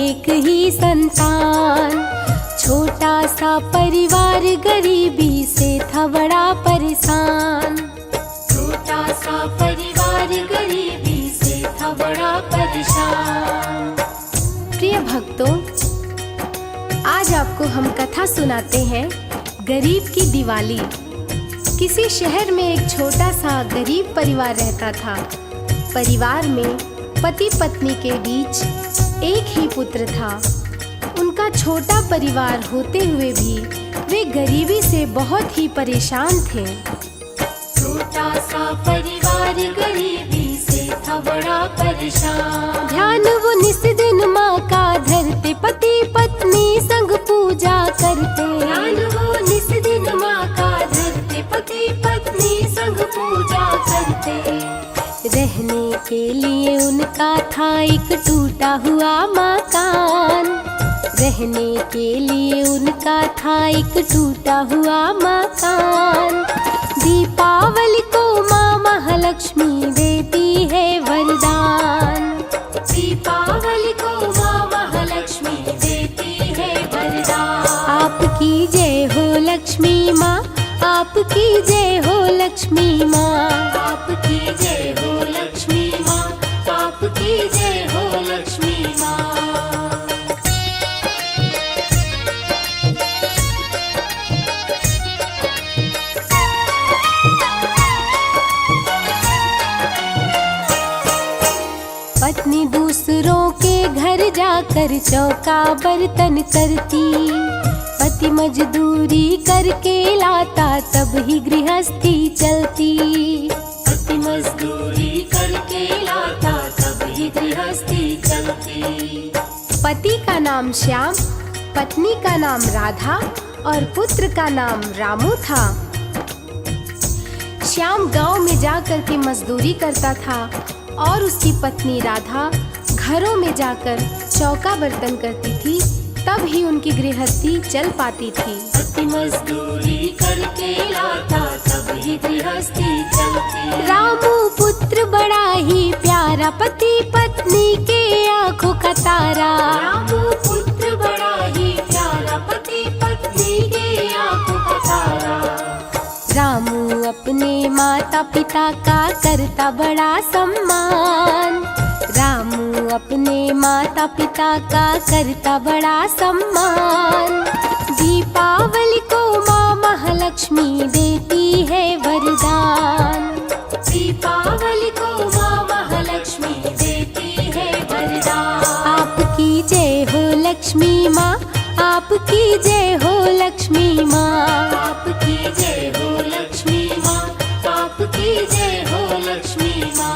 एक ही संतान। छोटा सा परिवार गरीबी से था बड़ा परेशान। छोटा सा परिवार गरीबी से था बड़ा परेशान। प्रिय भक्तों, आज आपको हम कथा सुनाते हैं गरीब की दिवाली। किसी शहर में एक छोटा सा गरीब परिवार रहता था। परिवार में पति पत्नी के बीच एक ही पुत्र था। उनका छोटा परिवार होते हुए भी वे गरीबी से बहुत ही परेशान थे। छोटा सा परिवार गरीबी से था बड़ा परेशान। ध्यान वो निस दिन माँ का धरते, पति पत्नी संग पूजा करते। ध्यान वो निस दिन के लिए उनका था एक टूटा हुआ मकान। रहने के लिए उनका था एक टूटा हुआ मकान। दीपावली को माँ महालक्ष्मी देती है वरदान। दीपावली को माँ महालक्ष्मी देती है वरदान। आपकी जय हो लक्ष्मी माँ, आपकी जय हो लक्ष्मी माँ, आपकी जय हो लक्ष्मी माँ, आपकी जय हो लक्ष्मी माँ। पत्नी दूसरों के घर जाकर चौका बर्तन करती। पति मजदूरी करके लाता तब ही गृहस्थी चलती। पति मजदूरी करके लाता तब ही गृहस्थी चलती। पति का नाम श्याम, पत्नी का नाम राधा और पुत्र का नाम रामू था। श्याम गांव में जाकर के मजदूरी करता था और उसकी पत्नी राधा घरों में जाकर चौका बर्तन करती थी, तब ही उनकी गृहस्थी चल पाती थी। पति मजदूरी करके लाता तब ही गृहस्थी चलती। रामू पुत्र बड़ा ही प्यारा, पति पत्नी के आंखों का तारा। रामू पुत्र बड़ा ही प्यारा, पति पत्नी के आंखों का तारा। रामू अपने माता पिता का करता बड़ा सम्मान। रामू अपने माता पिता का करता बड़ा सम्मान। दीपावली को माँ महालक्ष्मी देती है वरदान। दीपावली को माँ महालक्ष्मी देती है वरदान। आपकी जय हो लक्ष्मी माँ, आपकी जय हो लक्ष्मी माँ, आपकी जय हो लक्ष्मी माँ, आपकी जय हो लक्ष्मी माँ।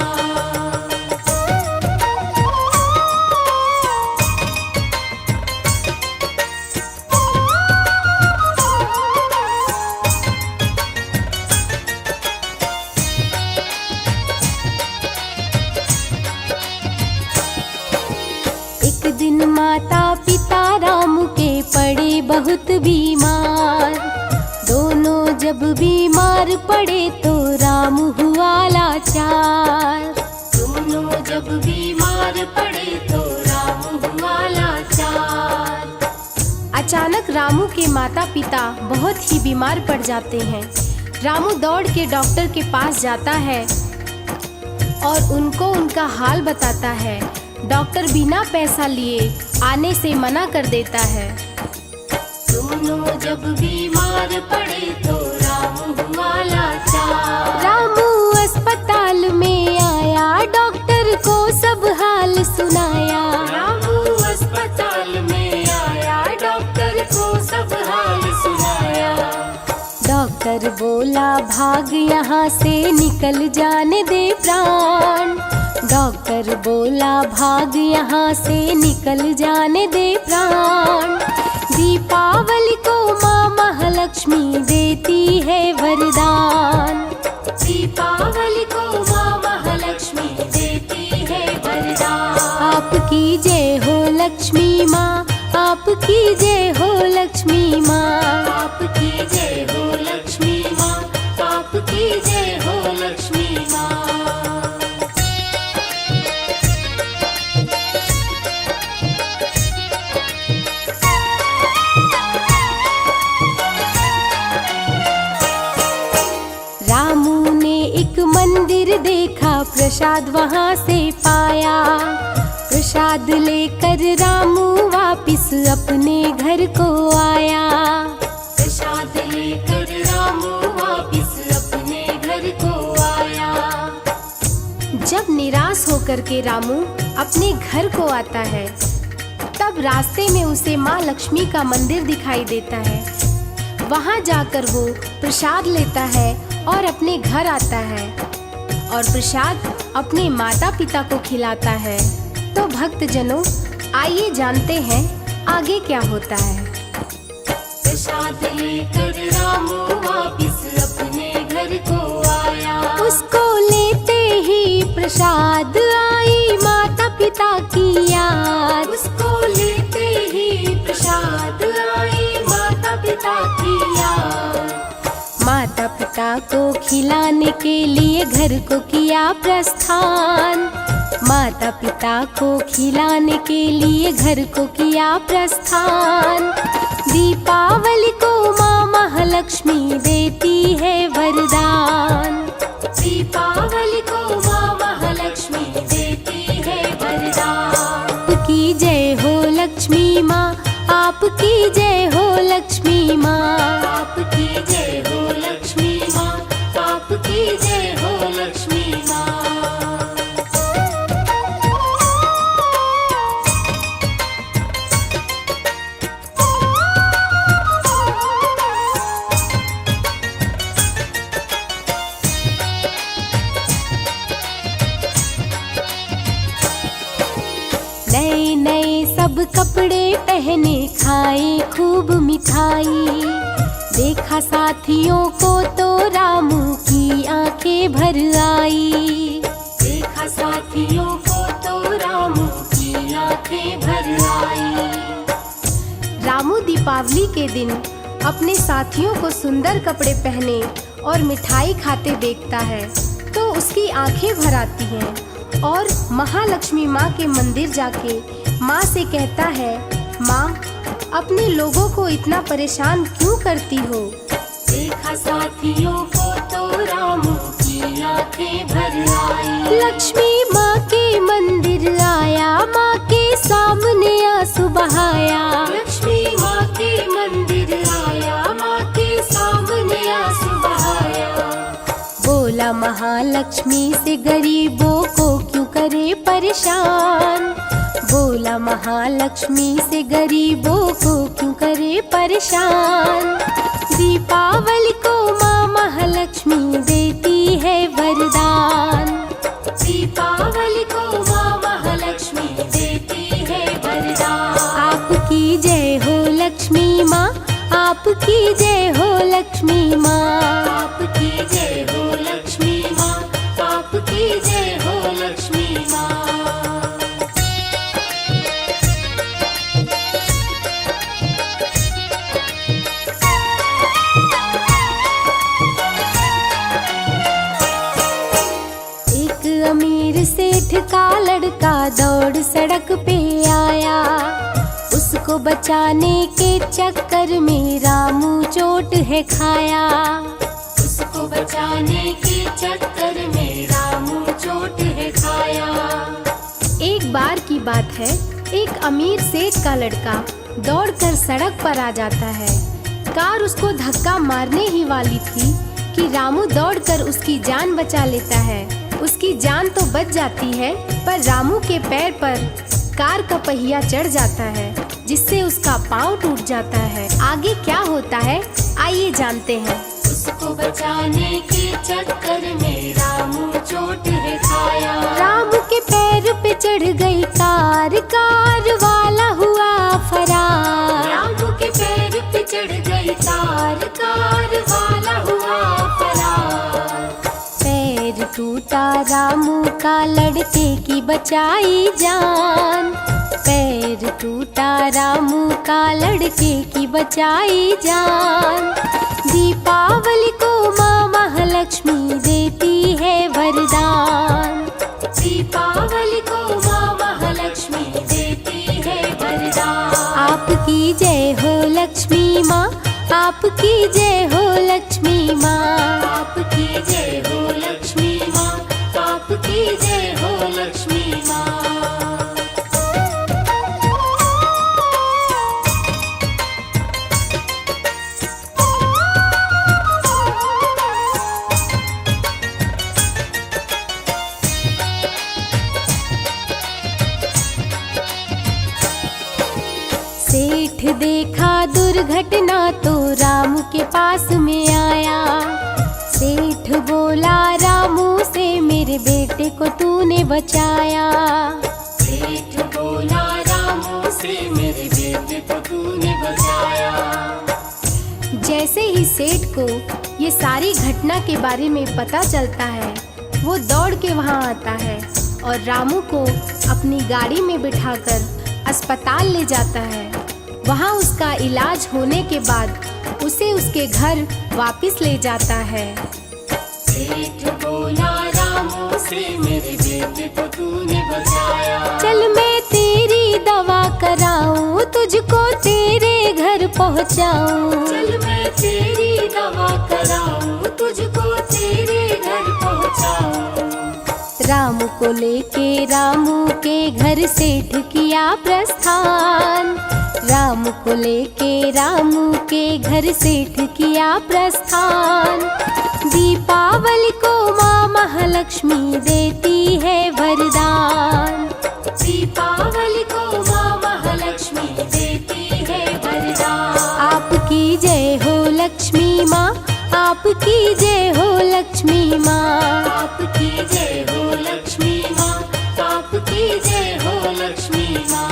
एक दिन माता पिता रामू के पड़े बहुत बीमार। दोनों जब बीमार पड़े तो रामू हुआ लाचार। दोनों जब बीमार पड़े तो रामू हुआ लाचार। अचानक रामू के माता पिता बहुत ही बीमार पड़ जाते हैं। रामू दौड़ के डॉक्टर के पास जाता है और उनको उनका हाल बताता है। डॉक्टर बिना पैसा लिए आने से मना कर देता है। दोनों जब बीमार पड़े तो रामू हुआ लाचार। रामू अस्पताल में आया, डॉक्टर को सब हाल सुनाया। रामू अस्पताल में आया, डॉक्टर को सब हाल सुनाया। डॉक्टर बोला भाग यहाँ से, निकल जाने दे प्राण। डॉक्टर बोला भाग यहाँ से, निकल जाने दे प्राण। दीपावली को माँ महालक्ष्मी देती है वरदान। दीपावली को माँ महालक्ष्मी देती है वरदान। आपकी जय हो लक्ष्मी माँ, आपकी जय हो लक्ष्मी माँ, आपकी जय हो लक्ष्मी माँ, आपकी जय हो लक्ष्मी माँ। रामू ने एक मंदिर देखा, प्रसाद वहाँ से पाया। प्रसाद लेकर रामू वापिस अपने घर को आया। प्रसाद लेकर रामू वापिस अपने घर को आया। जब निराश होकर के रामू अपने घर को आता है, तब रास्ते में उसे माँ लक्ष्मी का मंदिर दिखाई देता है। वहाँ जाकर वो प्रसाद लेता है और अपने घर आता है और प्रसाद अपने माता पिता को खिलाता है। तो भक्तजनों, आइए जानते हैं आगे क्या होता है। प्रसाद लेकर रामू वापिस अपने घर को आया। उसको लेते ही प्रसाद पिता की याद। उसको लेते ही प्रसाद आई माता पिता की याद। माता पिता को खिलाने के लिए घर को किया प्रस्थान। माता पिता को खिलाने के लिए घर को किया प्रस्थान। दीपावली को माँ महालक्ष्मी देती है वरदान। दीपावली को माँ महालक्ष्मी देती है वरदान। आपकी जय हो लक्ष्मी माँ, आपकी जय हो लक्ष्मी माँ। आपकी जय हो लक्ष्मी माँ, आपकी जय हो लक्ष्मी माँ। नए नए सब कपड़े पहने, खाए खूब मिठाई। देखा साथियों को तो रामू की आंखें भर आई। देखा साथियों को तो रामू की आंखें भर आई। रामू दीपावली के दिन अपने साथियों को सुंदर कपड़े पहने और मिठाई खाते देखता है तो उसकी आंखें भर आती हैं और महालक्ष्मी माँ के मंदिर जाके माँ से कहता है, माँ अपने लोगों को इतना परेशान क्यों करती हो। देखा साथियों को तो रामू की आंखें भर आई। लक्ष्मी माँ के मंदिर आया, माँ के सामने आंसू बहाया। लक्ष्मी माँ के मंदिर आया, माँ के सामने आंसू बहाया। बोला महालक्ष्मी से गरीबों को क्यों करे परेशान। बोला महालक्ष्मी से गरीबों को क्यों करे परेशान। दीपावली को माँ महालक्ष्मी देती है वरदान। दीपावली को माँ महालक्ष्मी देती है वरदान। आपकी जय हो लक्ष्मी माँ, आपकी जय हो लक्ष्मी माँ। आपकी जय हो लक्ष्मी माँ, आपकी जय हो लक्ष्मी माँ। एक अमीर सेठ का लड़का दौड़ सड़क पे आया। उसको बचाने के चक्कर में रामू चोट है खाया। उसको बचाने के चक्कर में रामू चोट है खाया। एक बार की बात है, एक अमीर सेठ का लड़का दौड़कर सड़क पर आ जाता है। कार उसको धक्का मारने ही वाली थी कि रामू दौड़कर उसकी जान बचा लेता है। उसकी जान तो बच जाती है पर रामू के पैर पर कार का पहिया चढ़ जाता है जिससे उसका पाँव टूट जाता है। आगे क्या होता है आइए जानते हैं। उसको बचाने के चक्कर में रामू चोट है खाया। रामू के पैर पे चढ़ गई कार, कार वाला हुआ फरार। रामू के पैर पे चढ़ गई कार, कार वाला हुआ फरार। पैर टूटा रामू का, लड़के की बचाई जान। पैर टूटा रामू का, लड़के की बचाई जान। दीपावली को माँ महालक्ष्मी देती है वरदान। दीपावली को माँ महालक्ष्मी देती है वरदान। आपकी जय हो लक्ष्मी माँ, आपकी जय हो लक्ष्मी माँ। आपकी जय हो लक्ष्मी माँ, आपकी जय हो लक्ष्मी माँ। सेठ देखा दुर्घटना तो रामू के पास में आया। सेठ बोला रामू से, मेरे बेटे को तूने बचाया। सेठ बोला रामू से, मेरे बेटे को तूने बचाया। जैसे ही सेठ को ये सारी घटना के बारे में पता चलता है वो दौड़ के वहाँ आता है और रामू को अपनी गाड़ी में बिठाकर अस्पताल ले जाता है। वहाँ उसका इलाज होने के बाद उसे उसके घर वापस ले जाता है। सेठ बोला रामू से, मेरे बेटे को तूने बचाया। चल मैं तेरी दवा कराऊं, तुझको तेरे घर पहुँचाऊं। चल मैं तेरी दवा कराऊं, तुझको तेरे घर पहुँचाऊं। रामू को लेके रामू के घर सेठ किया प्रस्थान। रामू को लेके रामू के घर सेठ किया प्रस्थान। दीपावली को माँ महालक्ष्मी देती है वरदान। दीपावली को माँ महालक्ष्मी देती है वरदान। आपकी जय हो लक्ष्मी माँ, आपकी जय हो लक्ष्मी माँ। आपकी जय हो लक्ष्मी माँ, आपकी जय हो लक्ष्मी माँ।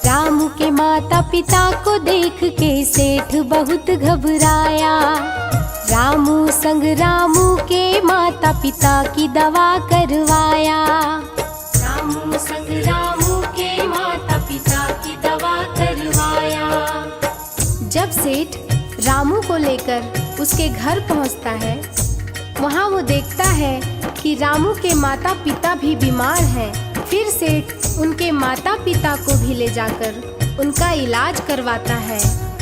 रामू के माता पिता को देख के सेठ बहुत घबराया। रामू संग रामू के माता पिता की दवा करवाया। रामू संग रामू के माता पिता की दवा करवाया। जब सेठ रामू को लेकर उसके घर पहुंचता है, वहां वो देखता है कि रामू के माता पिता भी बीमार हैं। फिर सेठ उनके माता पिता को भी ले जाकर उनका इलाज करवाता है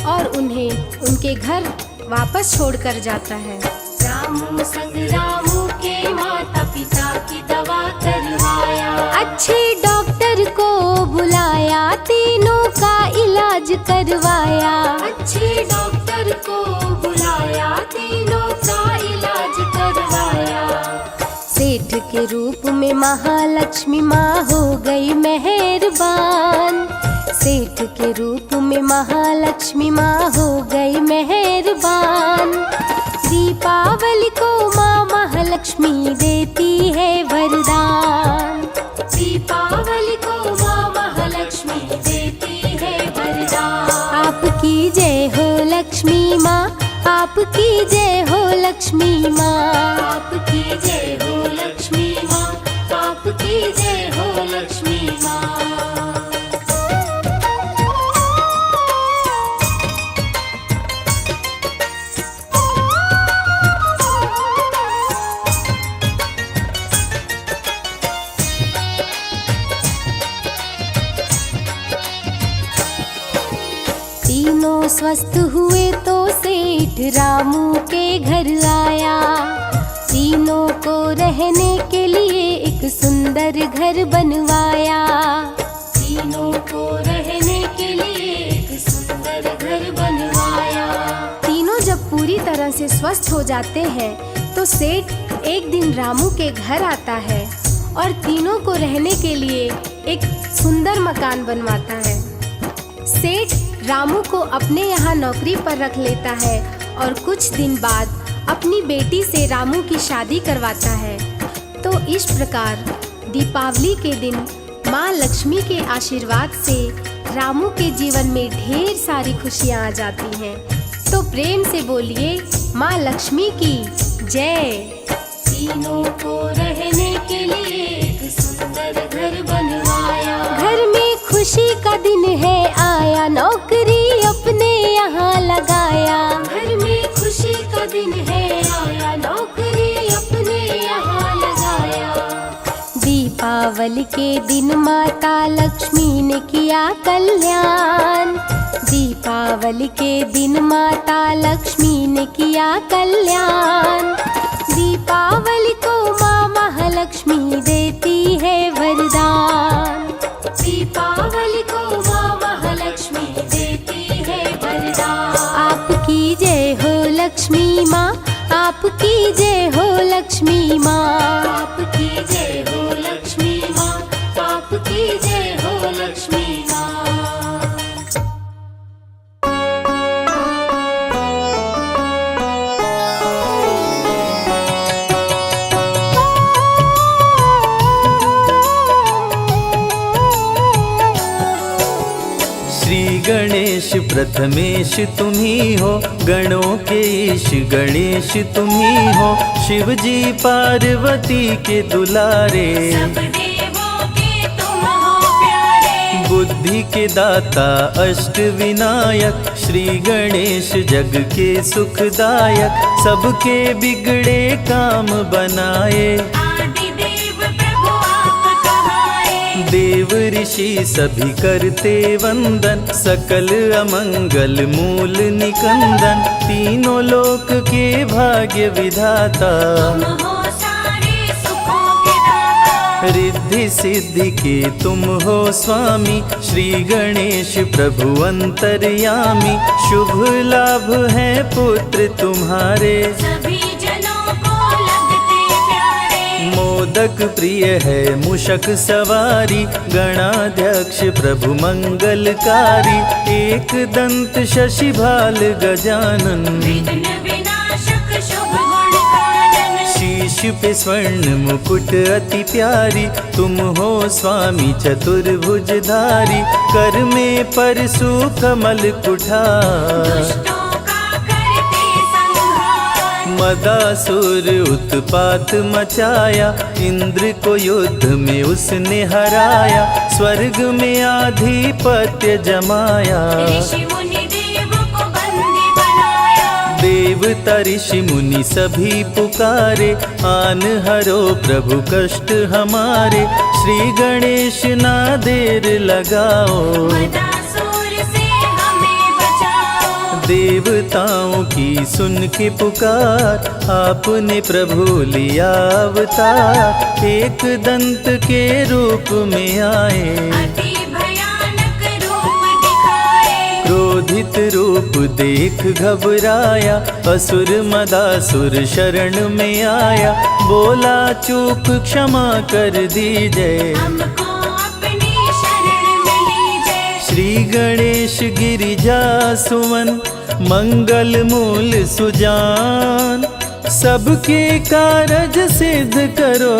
और उन्हें उनके घर वापस छोड़कर जाता है। रामू संग रामू के माता पिता की दवा करवाया। अच्छे डॉक्टर को बुलाया, तीनों का इलाज करवाया। अच्छे डॉक्टर को बुलाया, तीनों का इलाज करवाया। सेठ के रूप में महालक्ष्मी माँ हो गई मेहरबान। सेठ के रूप में महालक्ष्मी माँ हो गई मेहरबान। दीपावली को माँ महालक्ष्मी देती है वरदान। दीपावली को माँ महालक्ष्मी देती है वरदान। आपकी जय हो लक्ष्मी माँ, आपकी जय हो लक्ष्मी माँ। आपकी जय हो लक्ष्मी माँ, आपकी जय हो लक्ष्मी माँ। तीनों स्वस्थ हुए तो सेठ रामू के घर आया। तीनों को रहने के लिए एक सुंदर घर बनवाया। तीनों को रहने के लिए एक सुंदर घर बनवाया। तीनों जब पूरी तरह से स्वस्थ हो जाते हैं तो सेठ एक दिन रामू के घर आता है और तीनों को रहने के लिए एक सुंदर मकान बनवाता है। सेठ रामू को अपने यहाँ नौकरी पर रख लेता है और कुछ दिन बाद अपनी बेटी से रामू की शादी करवाता है। तो इस प्रकार दीपावली के दिन माँ लक्ष्मी के आशीर्वाद से रामू के जीवन में ढेर सारी खुशियाँ आ जाती हैं। तो प्रेम से बोलिए माँ लक्ष्मी की जय। तीनों को रहने के लिए एक सुंदर घर बनवाया। घर में खुशी का दिन है आया, नौकरी अपने यहाँ लगाया। घर में खुशी का दिन है आया, नौकरी अपने यहाँ लगाया। दीपावली के दिन माता लक्ष्मी ने किया कल्याण। दीपावली के दिन माता लक्ष्मी ने किया कल्याण। दीपावली को माँ महालक्ष्मी देती है वरदान। दीपावली को माँ महालक्ष्मी देती है वरदान। आपकी जय हो लक्ष्मी माँ, आपकी जय हो लक्ष्मी माँ। आपकी जय हो लक्ष्मी माँ, आपकी जय हो लक्ष्मी माँ। गणेश प्रथमेश तुम ही हो, गणों के ईश गणेश तुम ही हो। शिव जी पार्वती के दुलारे, सब देवों के तुम हो प्यारे। बुद्धि के दाता अष्ट विनायक, श्री गणेश जग के सुखदायक। सबके बिगड़े काम बनाए, आदि देव प्रभु आप कहाए। देव ऋषि सभी करते वंदन, सकल अमंगल मूल निकंदन। तीनों लोक के भाग्य विधाता, तुम हो सारे सुखों के दाता। रिद्धि सिद्धि के तुम हो स्वामी, श्री गणेश प्रभु अंतर्यामी। शुभ लाभ है पुत्र तुम्हारे, सभी जनों को लगते प्यारे। मोदक प्रिय है मूषक सवारी, गणाध्यक्ष प्रभु मंगलकारी। एक दंत शशि भाल गजानन, विघ्न विनाशक शुभ गुण कानन। शीश पे स्वर्ण मुकुट अति प्यारी, तुम हो स्वामी चतुर्भुजधारी। कर में परशु कमल कुठार, दुष्टों का करते संहार। मदासुर उत्पात मचाया, इंद्र को युद्ध में उसने हराया। स्वर्ग में आधिपत्य जमाया, ऋषि मुनि देव को बंदी बनाया। देवता ऋषि मुनि सभी पुकारे, आन हरो प्रभु कष्ट हमारे। श्री गणेश ना देर लगाओ, मदासुर से हमें बचाओ। देवताओं की सुन के पुकार, आपने प्रभु लिया अवतार। एक दंत के रूप में आए, अति भयानक रूप दिखाए। क्रोधित रूप देख घबराया। असुर मदासुर शरण में आया, बोला चूक क्षमा कर दीजिए। हमको अपनी शरण में लीजिए। श्री गणेश गिरिजा सुवन, मंगल मूल सुजान। सबके कारज सिद्ध करो,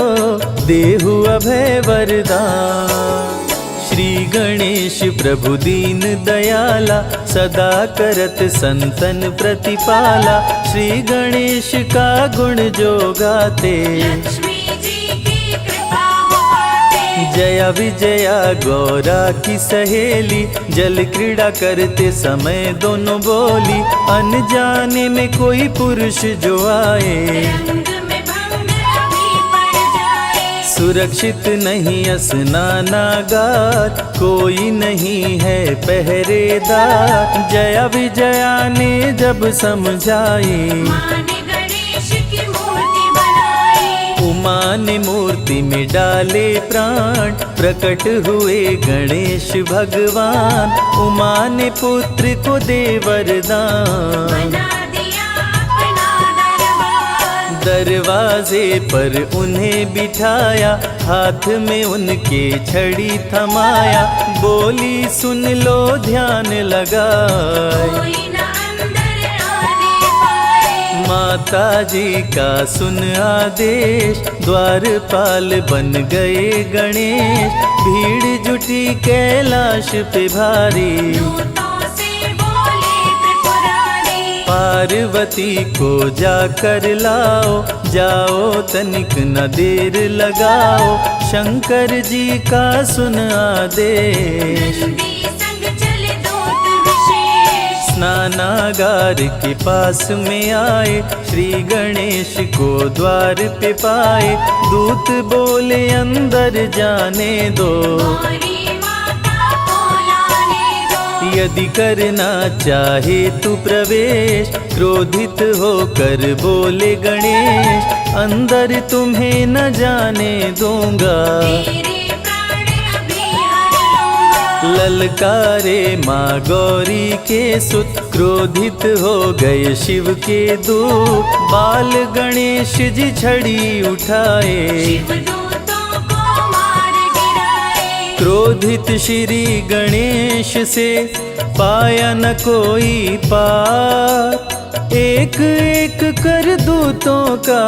देहु अभय वरदान। श्री गणेश प्रभु दीन दयाला, सदा करत संतन प्रतिपाला। श्री गणेश का गुण जो गाते, लक्ष्मी जी की कृपा हो पाते। जया विजया गौरा की सहेली, जल क्रीड़ा करते समय दोनों बोली। अनजाने में कोई पुरुष जो आए, रंग में भंग अभी पड़ जाए। सुरक्षित नहीं स्नानागार, कोई नहीं है पहरेदार। जया विजया ने जब समझाई, माँ ने गणेश की मूर्ति बनाई। उमा ने मूर्ति में डाले प्राण, प्रकट हुए गणेश भगवान। उमा ने पुत्र को दे वरदान, बना दिया अपना दरबार। दरवाजे पर उन्हें बिठाया, हाथ में उनके छड़ी थमाया। बोली सुन लो ध्यान लगाए, कोई न अंदर आने पाए। माता जी का सुन आदेश, द्वारपाल बन गए गणेश। भीड़ जुटी कैलाश पे भारी, दूतों से बोले त्रिपुरारी। पार्वती को जाकर लाओ, जाओ तनिक न देर लगाओ। शंकर जी का सुन आदेश, नंदी संग चले दूत विशेष। स्नानागार के पास में आए, श्री गणेश को द्वार पे पाए। दूत बोले अंदर जाने दो, गौरी माता को लाने दो। यदि करना चाहे तू प्रवेश। क्रोधित होकर बोले गणेश, अंदर तुम्हें न जाने दूंगा। तेरे प्राण अभी हर लूंगा। ललकारे माँ गौरी के सुत, क्रोधित हो गए शिव के दूत। बाल गणेश जी छड़ी उठाए, शिवदूतों को मार गिराए। क्रोधित श्री गणेश से पाया न कोई पार। एक एक कर दूतों का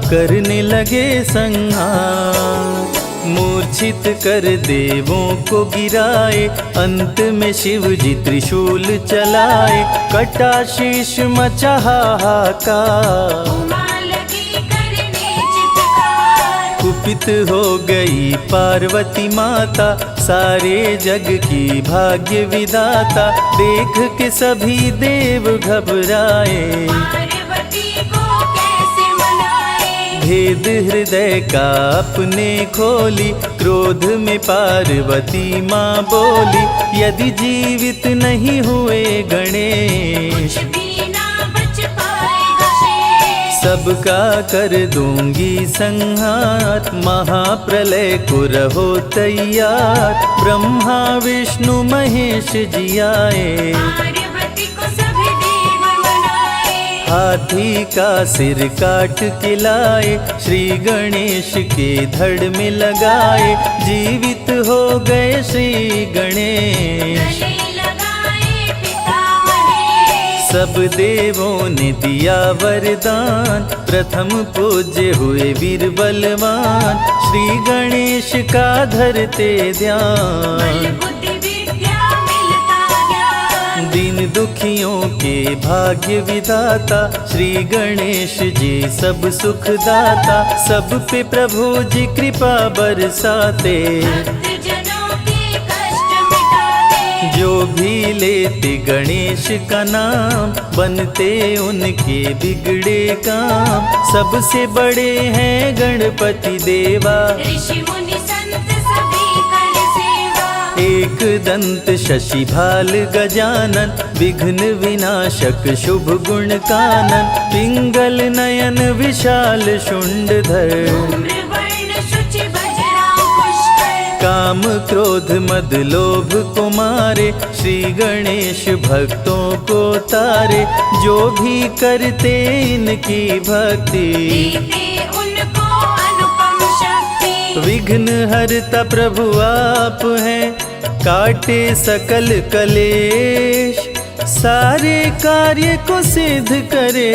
करने लगे संहार। मूर्छित कर देवों को गिराए, अंत में शिव जी त्रिशूल चलाए, कटा शीश मचा हाहाकार। उमा लगी करने चित्कार, कुपित हो गई पार्वती माता, सारे जग की भाग्य विदाता, देख के सभी देव घबराए। पार्वती को कैसे मनाए, भेद हृदय का अपने खोली, क्रोध में पार्वती माँ बोली, यदि जीवित नहीं हुए गणेश, कुछ भी ना बच पाएगा शेष। सबका कर दूंगी संहार, महाप्रलय को रहो तैयार। ब्रह्मा विष्णु महेश जी आए, पार्वती को सभी देव मनाए, हाथी का सिर काट के लाए, श्री गणेश के धड़ में लगाए, जीवित हो गए श्री गणेश। गले लगाए पिता महेश, सब देवों ने दिया वरदान, प्रथम पूज्य हुए वीर बलवान, श्री गणेश का धरते बल ध्यान। बुद्धि विद्या मिलता ज्ञान, दीन दुखियों के भाग्य विधाता, श्री गणेश जी सब सुख दाता, सब पे प्रभु जी कृपा बरसाते, भक्तजनों के कष्ट मिटाते। जो भी लेते गणेश का नाम, बनते उनके बिगड़े काम। सबसे बड़े हैं गणपति देवा, ऋषि मुनि संत सभी कर सेवा, एक दंत शशि भाल गजानन, विघ्न विनाशक शुभ गुण कानन, पिंगल नयन विशाल शुंडधर, धूम्रवर्ण शुचि बजरांग पुष्कर, काम क्रोध मद लोभ को मारे, श्री गणेश भक्तों को तारे। जो भी करते इनकी भक्ति, देते उनको अनुपम शक्ति। विघ्न हरता प्रभु आप हैं, काटे सकल कलेश, सारे कार्य को सिद्ध करे,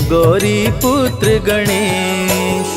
गौरी पुत्र गणेश।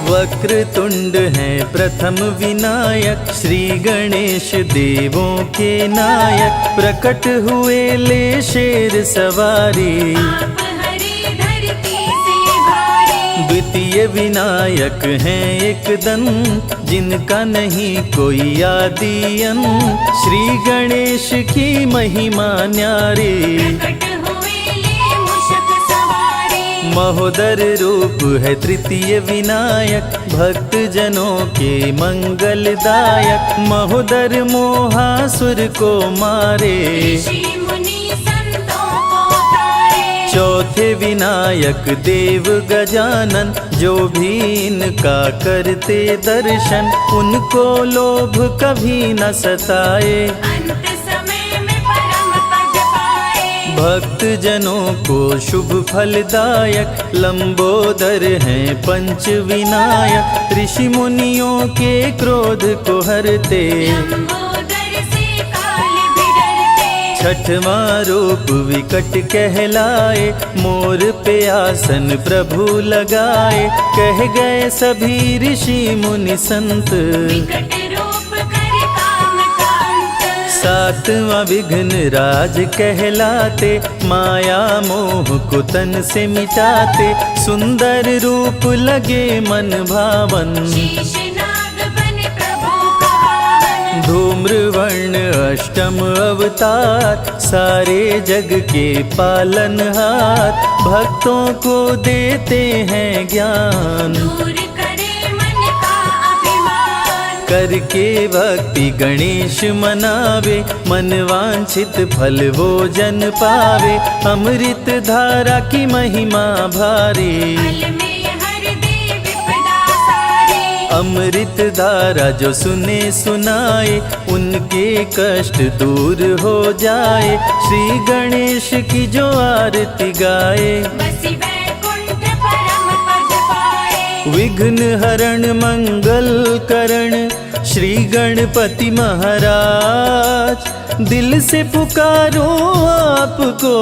वक्र तुंड हैं प्रथम विनायक, श्री गणेश देवों के नायक, प्रकट हुए ले शेर सवारी, आप हरे धरती से भारी। द्वितीय विनायक हैं एक दंत, जिनका नहीं कोई आदि अंत, श्री गणेश की महिमा न्यारी। प्रकट हुए ले मूषक सवारी, महोदर रूप है तृतीय विनायक, भक्त जनों के मंगलदायक, महोदर मोहासुर को मारे, ऋषि मुनि संतों को तारे। चौथे विनायक देव गजानन, जो भी इनका करते दर्शन, उनको लोभ कभी न सताए, अंत समय में परम पद पाए। भक्त जनों को शुभ फलदायक, लंबोदर हैं पंच विनायक, ऋषि मुनियों के क्रोध को हरते, लंबोदर से काल भी डरते। छठवां रूप विकट कहलाए, मोर पे आसन प्रभु लगाए, कह गए सभी ऋषि मुनि संत, विकट रूप कर काम का अंत। सातवां विघ्न राज कहलाते, माया मोह को तन से मिटाते, सुंदर रूप लगे मन भावन, शेषनाग बने प्रभु का वाहन। धूम्रवर्ण अष्टम अवतार, सारे जग के पालनहार, भक्तों को देते हैं ज्ञान, दूर करे मन का अभिमान। करके भक्ति गणेश मनावे, मन वांछित फल वो जन पावे, अमृत धारा की महिमा भारी, फल में हर दे विपदा सारी। अमृत धारा जो सुने सुनाए, उनके कष्ट दूर हो जाए, श्री गणेश की जो आरती गाए, बसी वैकुंठ परम पद पाए। विघ्न हरण मंगल करण, श्री गणपति महाराज, दिल से पुकारो आपको,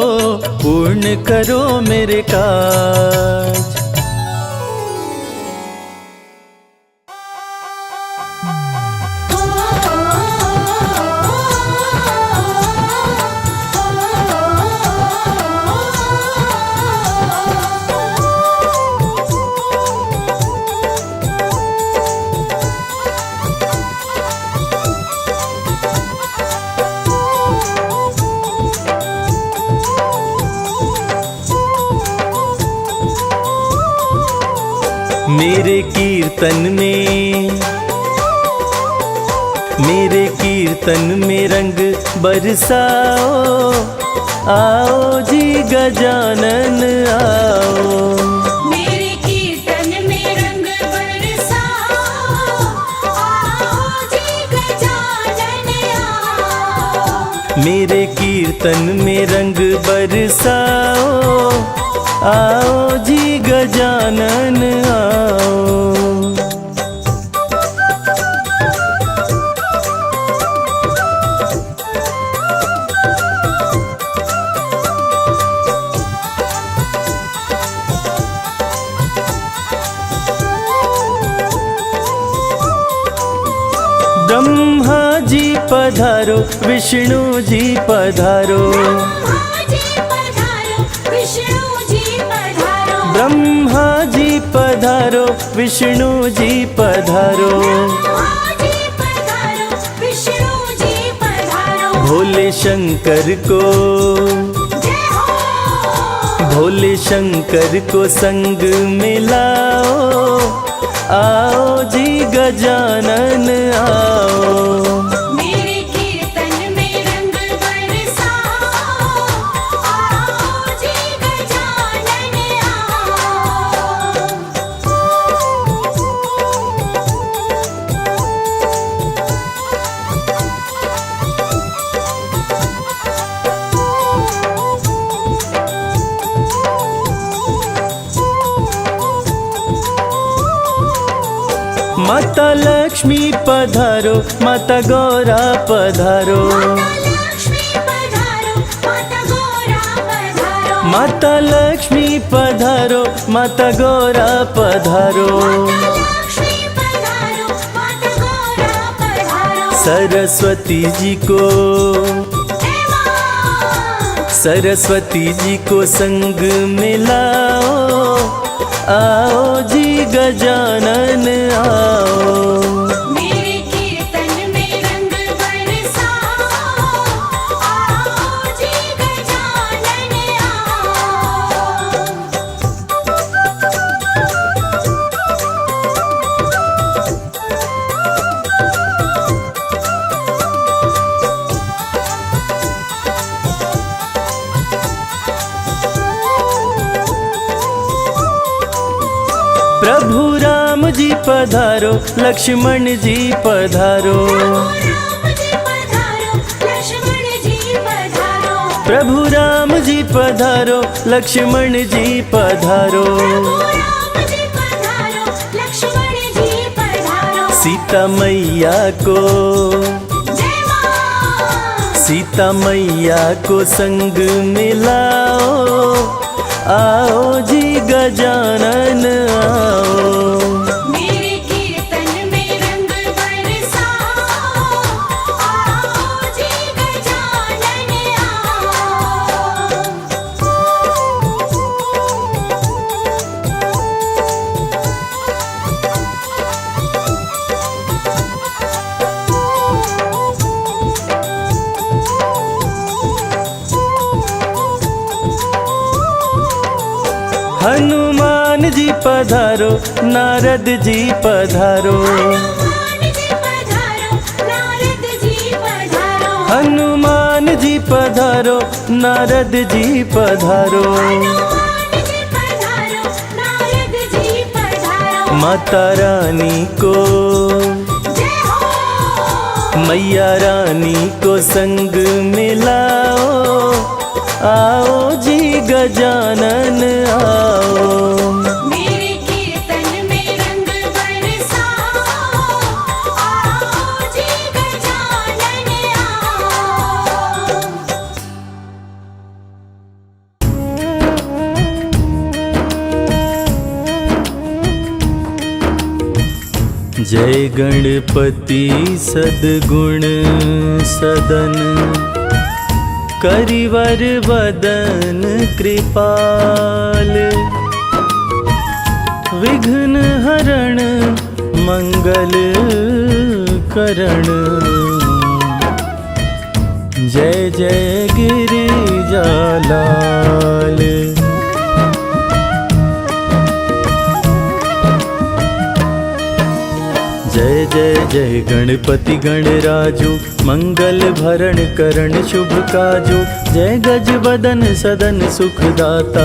पूर्ण करो मेरे काज। मेरे कीर्तन में रंग बरसाओ, आओ जी गजानन आओ। मेरे कीर्तन में रंग बरसाओ, आओ जी गजानन आओ। मेरे कीर्तन में रंग बरसाओ, आओ जी गजानन आओ। ब्रह्मा जी पधारो, विष्णु जी पधारो, ब्रह्मा जी पधारो, विष्णु जी पधारो। ब्रह्मा जी पधारो, विष्णु जी पधारो। ब्रह्मा जी पधारो, विष्णु जी पधारो। भोले शंकर को, जय हो। भोले शंकर को संग मिलाओ, आओ जी गजानन आओ। मेरे कीर्तन में रंग बरसाओ, आओ जी गजानन आओ। माता लक्ष्मी पधारो, माता गौरा पधारो, लक्ष्मी पधारो, माता गौरा पधारो। माता लक्ष्मी पधारो, माता गौरा पधारो। लक्ष्मी पधारो, माता गौरा पधारो। सरस्वती जी को, जय मां। सरस्वती जी को संग मिलाओ, आओ जी गजानन आओ। मेरे कीर्तन में रंग बरसाओ, आओ जी गजानन आओ। प्रभु राम जी पधारो, लक्ष्मण जी पधारो, राम जी पधारो, लक्ष्मण जी पधारो। प्रभु राम जी पधारो, लक्ष्मण जी पधारो। राम जी पधारो, लक्ष्मण जी पधारो। सीता मैया को, जय मां। सीता मैया को संग मिलाओ, आओ जी गजानन आओ। मेरे कीर्तन में रंग बरसाओ, आओ जी गजानन आओ। हनुमान जी पधारो, नारद जी पधारो, हनुमान जी पधारो, नारद जी पधारो। हनुमान जी पधारो, नारद जी पधारो। हनुमान जी पधारो, नारद जी पधारो। माता रानी को, जय हो। मैया रानी को संग मिलाओ, आओ जी गजानन आओ। मेरे कीर्तन में रंग बरसाओ, आओ जी गजानन आओ। जय गणपति सद्गुण सदन, करिवर वदन कृपाल। विघ्न हरण मंगल करण, जय जय गिरिजालाल। जय गणपति गणराजो मंगल भरण करण शुभ काजो। जय गज बदन सदन सुखदाता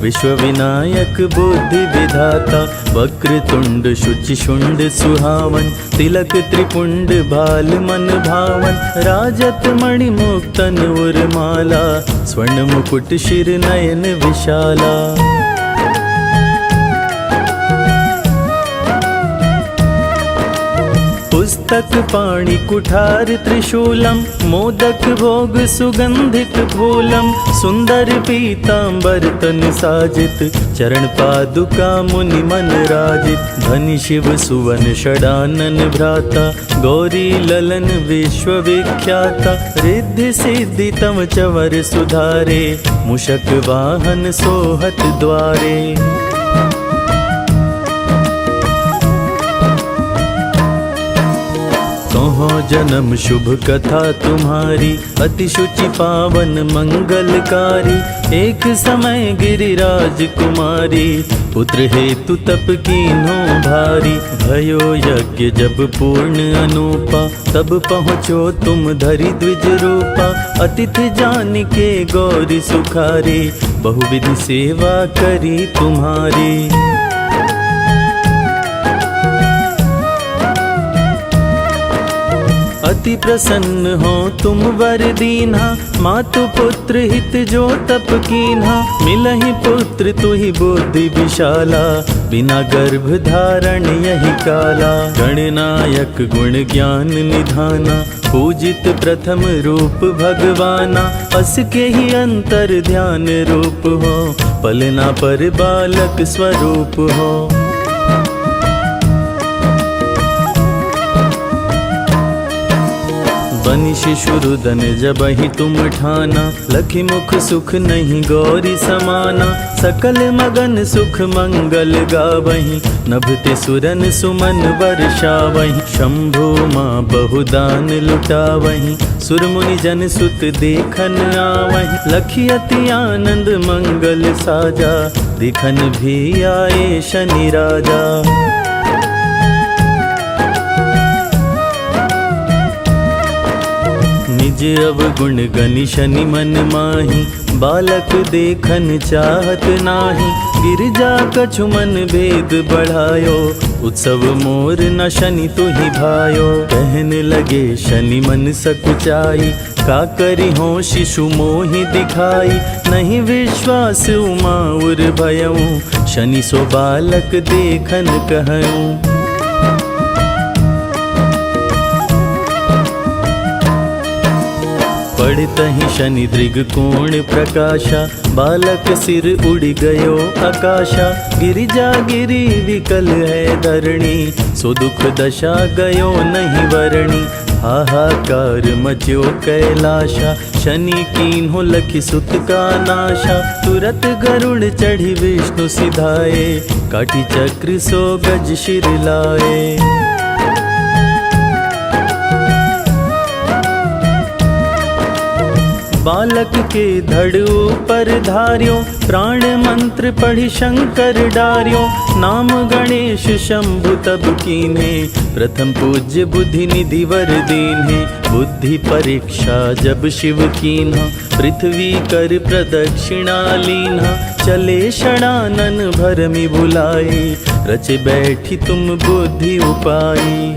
विश्व विनायक बुद्धि विधाता। वक्रतुंड शुचि शुंड सुहावन तिलक त्रिपुंड भाल मन भावन। राजत मणि मुक्तन उर्माला स्वर्ण मुकुट शिर नयन विशाला। पुस्तक पाणि कुठार त्रिशूलम मोदक भोग सुगंधित फूलम। सुंदर पीतांबर तन साजित चरण पादुका मुनि मन राजित। धनि शिव सुवन षडानन भ्राता गौरी ललन विश्व विख्याता। रिद्धि सिद्धि तम चवर सुधारे मूषक वाहन सोहत द्वारे। कहो जन्म शुभ कथा तुम्हारी अति शुचि पावन मंगलकारी। एक समय गिरिराज कुमारी पुत्र हेतु तप कीन्हो भारी। भयो यज्ञ जब पूर्ण अनूपा तब पहुँचो तुम धरि द्विज रूपा। अतिथि जान के गौरी सुखारी बहुविधि सेवा करी तुम्हारी। अति प्रसन्न हो तुम वर दीन्हा। मातु पुत्र हित जो तप कीन्हा। मिलहि पुत्र तुहि बुद्धि विशाला बिना गर्भ धारण यही काला। गणनायक गुण ज्ञान निधाना पूजित प्रथम रूप भगवाना। अस के ही अंतर ध्यान रूप हो पलना पर बालक स्वरूप हो। बनि शिशुरुदन जबहि तुम ठाना। लखि मुख सुख नहीं गौरी समाना। सकल मगन सुख मंगल गावहीं नभते सुरन सुमन वर्षावहीं। शंभु माँ बहुदान लुटावहीं सुर मुनि जन सुत देखन आवहीं। लखि अति आनंद मंगल साजा दिखन भी आए शनि राजा। निज अवगुण गनि शनि मन माही। बालक देखन चाहत नाही। गिरजा कछु मन भेद बढ़ायो उत्सव मोर न शनि तुहि भायो। कहने लगे शनि मन सकुचाई का करी हो शिशु मोहि दिखाई। नहीं विश्वास उमा उर भयऊं शनि सो बालक देखन कहऊं। पढ़तहि शनि दृग कोण प्रकाशा। बालक सिर उड़ गयो आकाशा। गिरिजा गिरी विकल है धरणी सो दुख दशा गयो नहीं वरणी। हाहाकार मच्यो कैलाशा शनि कीन्हो लखि सुत का नाशा। तुरत गरुड़ चढ़ी विष्णु सिधाए काटी चक्र सो गज शिर लाए। बालक के धड़ ऊपर धार्यो प्राण मंत्र पढ़ी शंकर डार्यो। नाम गणेश शंभु तब कीन्हे प्रथम पूज्य बुद्धि निधि वर दीन्हे। बुद्धि परीक्षा जब शिव कीन्हा पृथ्वी कर प्रदक्षिणा लीन्हा। चले षडानन भरमि भुलाए रचे बैठी तुम बुद्धि उपाई।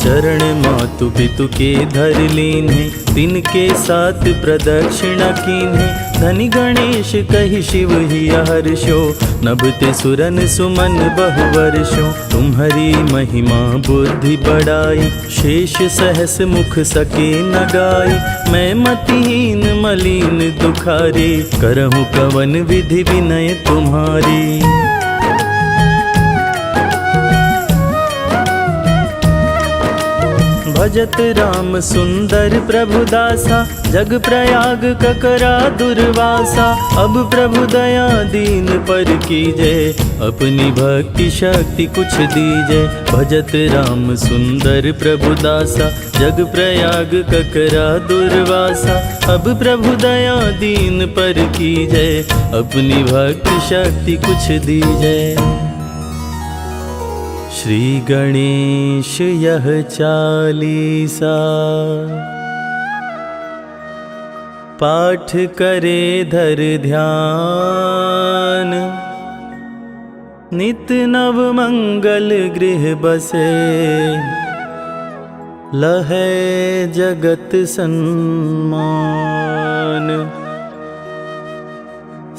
चरण मातु पितु के धर लीन्हे तिनके साथ प्रदक्षिणा कीन्हे। धनि गणेश कहि शिव ही हर्षो नभते सुरन सुमन बहु वर्षो। तुम्हारी महिमा बुद्धि बढ़ाई शेष सहस मुख सके न गाई। मैं मतिहीन मलिन दुखारी करहूँ कवन विधि विनय तुम्हारी। भजत राम सुंदर प्रभु दासा, जग प्रयाग ककरा दुर्वासा। अब प्रभु दया दीन पर कीजे, अपनी भक्ति शक्ति कुछ दीजे। भजत राम सुंदर प्रभु दासा, जग प्रयाग ककरा दुर्वासा। अब प्रभु दया दीन पर कीजे, अपनी भक्ति शक्ति कुछ दीजे। श्री गणेश यह चालीसा, पाठ करे धर ध्यान। नित नव मंगल गृह बसे, लहै जगत सन्मान।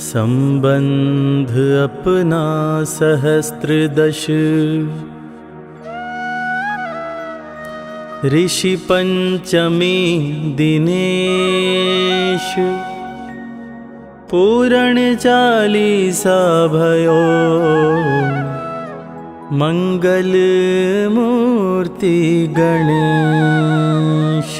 संबंध अपना सहस्त्र दश, ऋषि पंचमी दिनेश। पूरण चालीसा भयो, मंगल मूर्ति गणेश।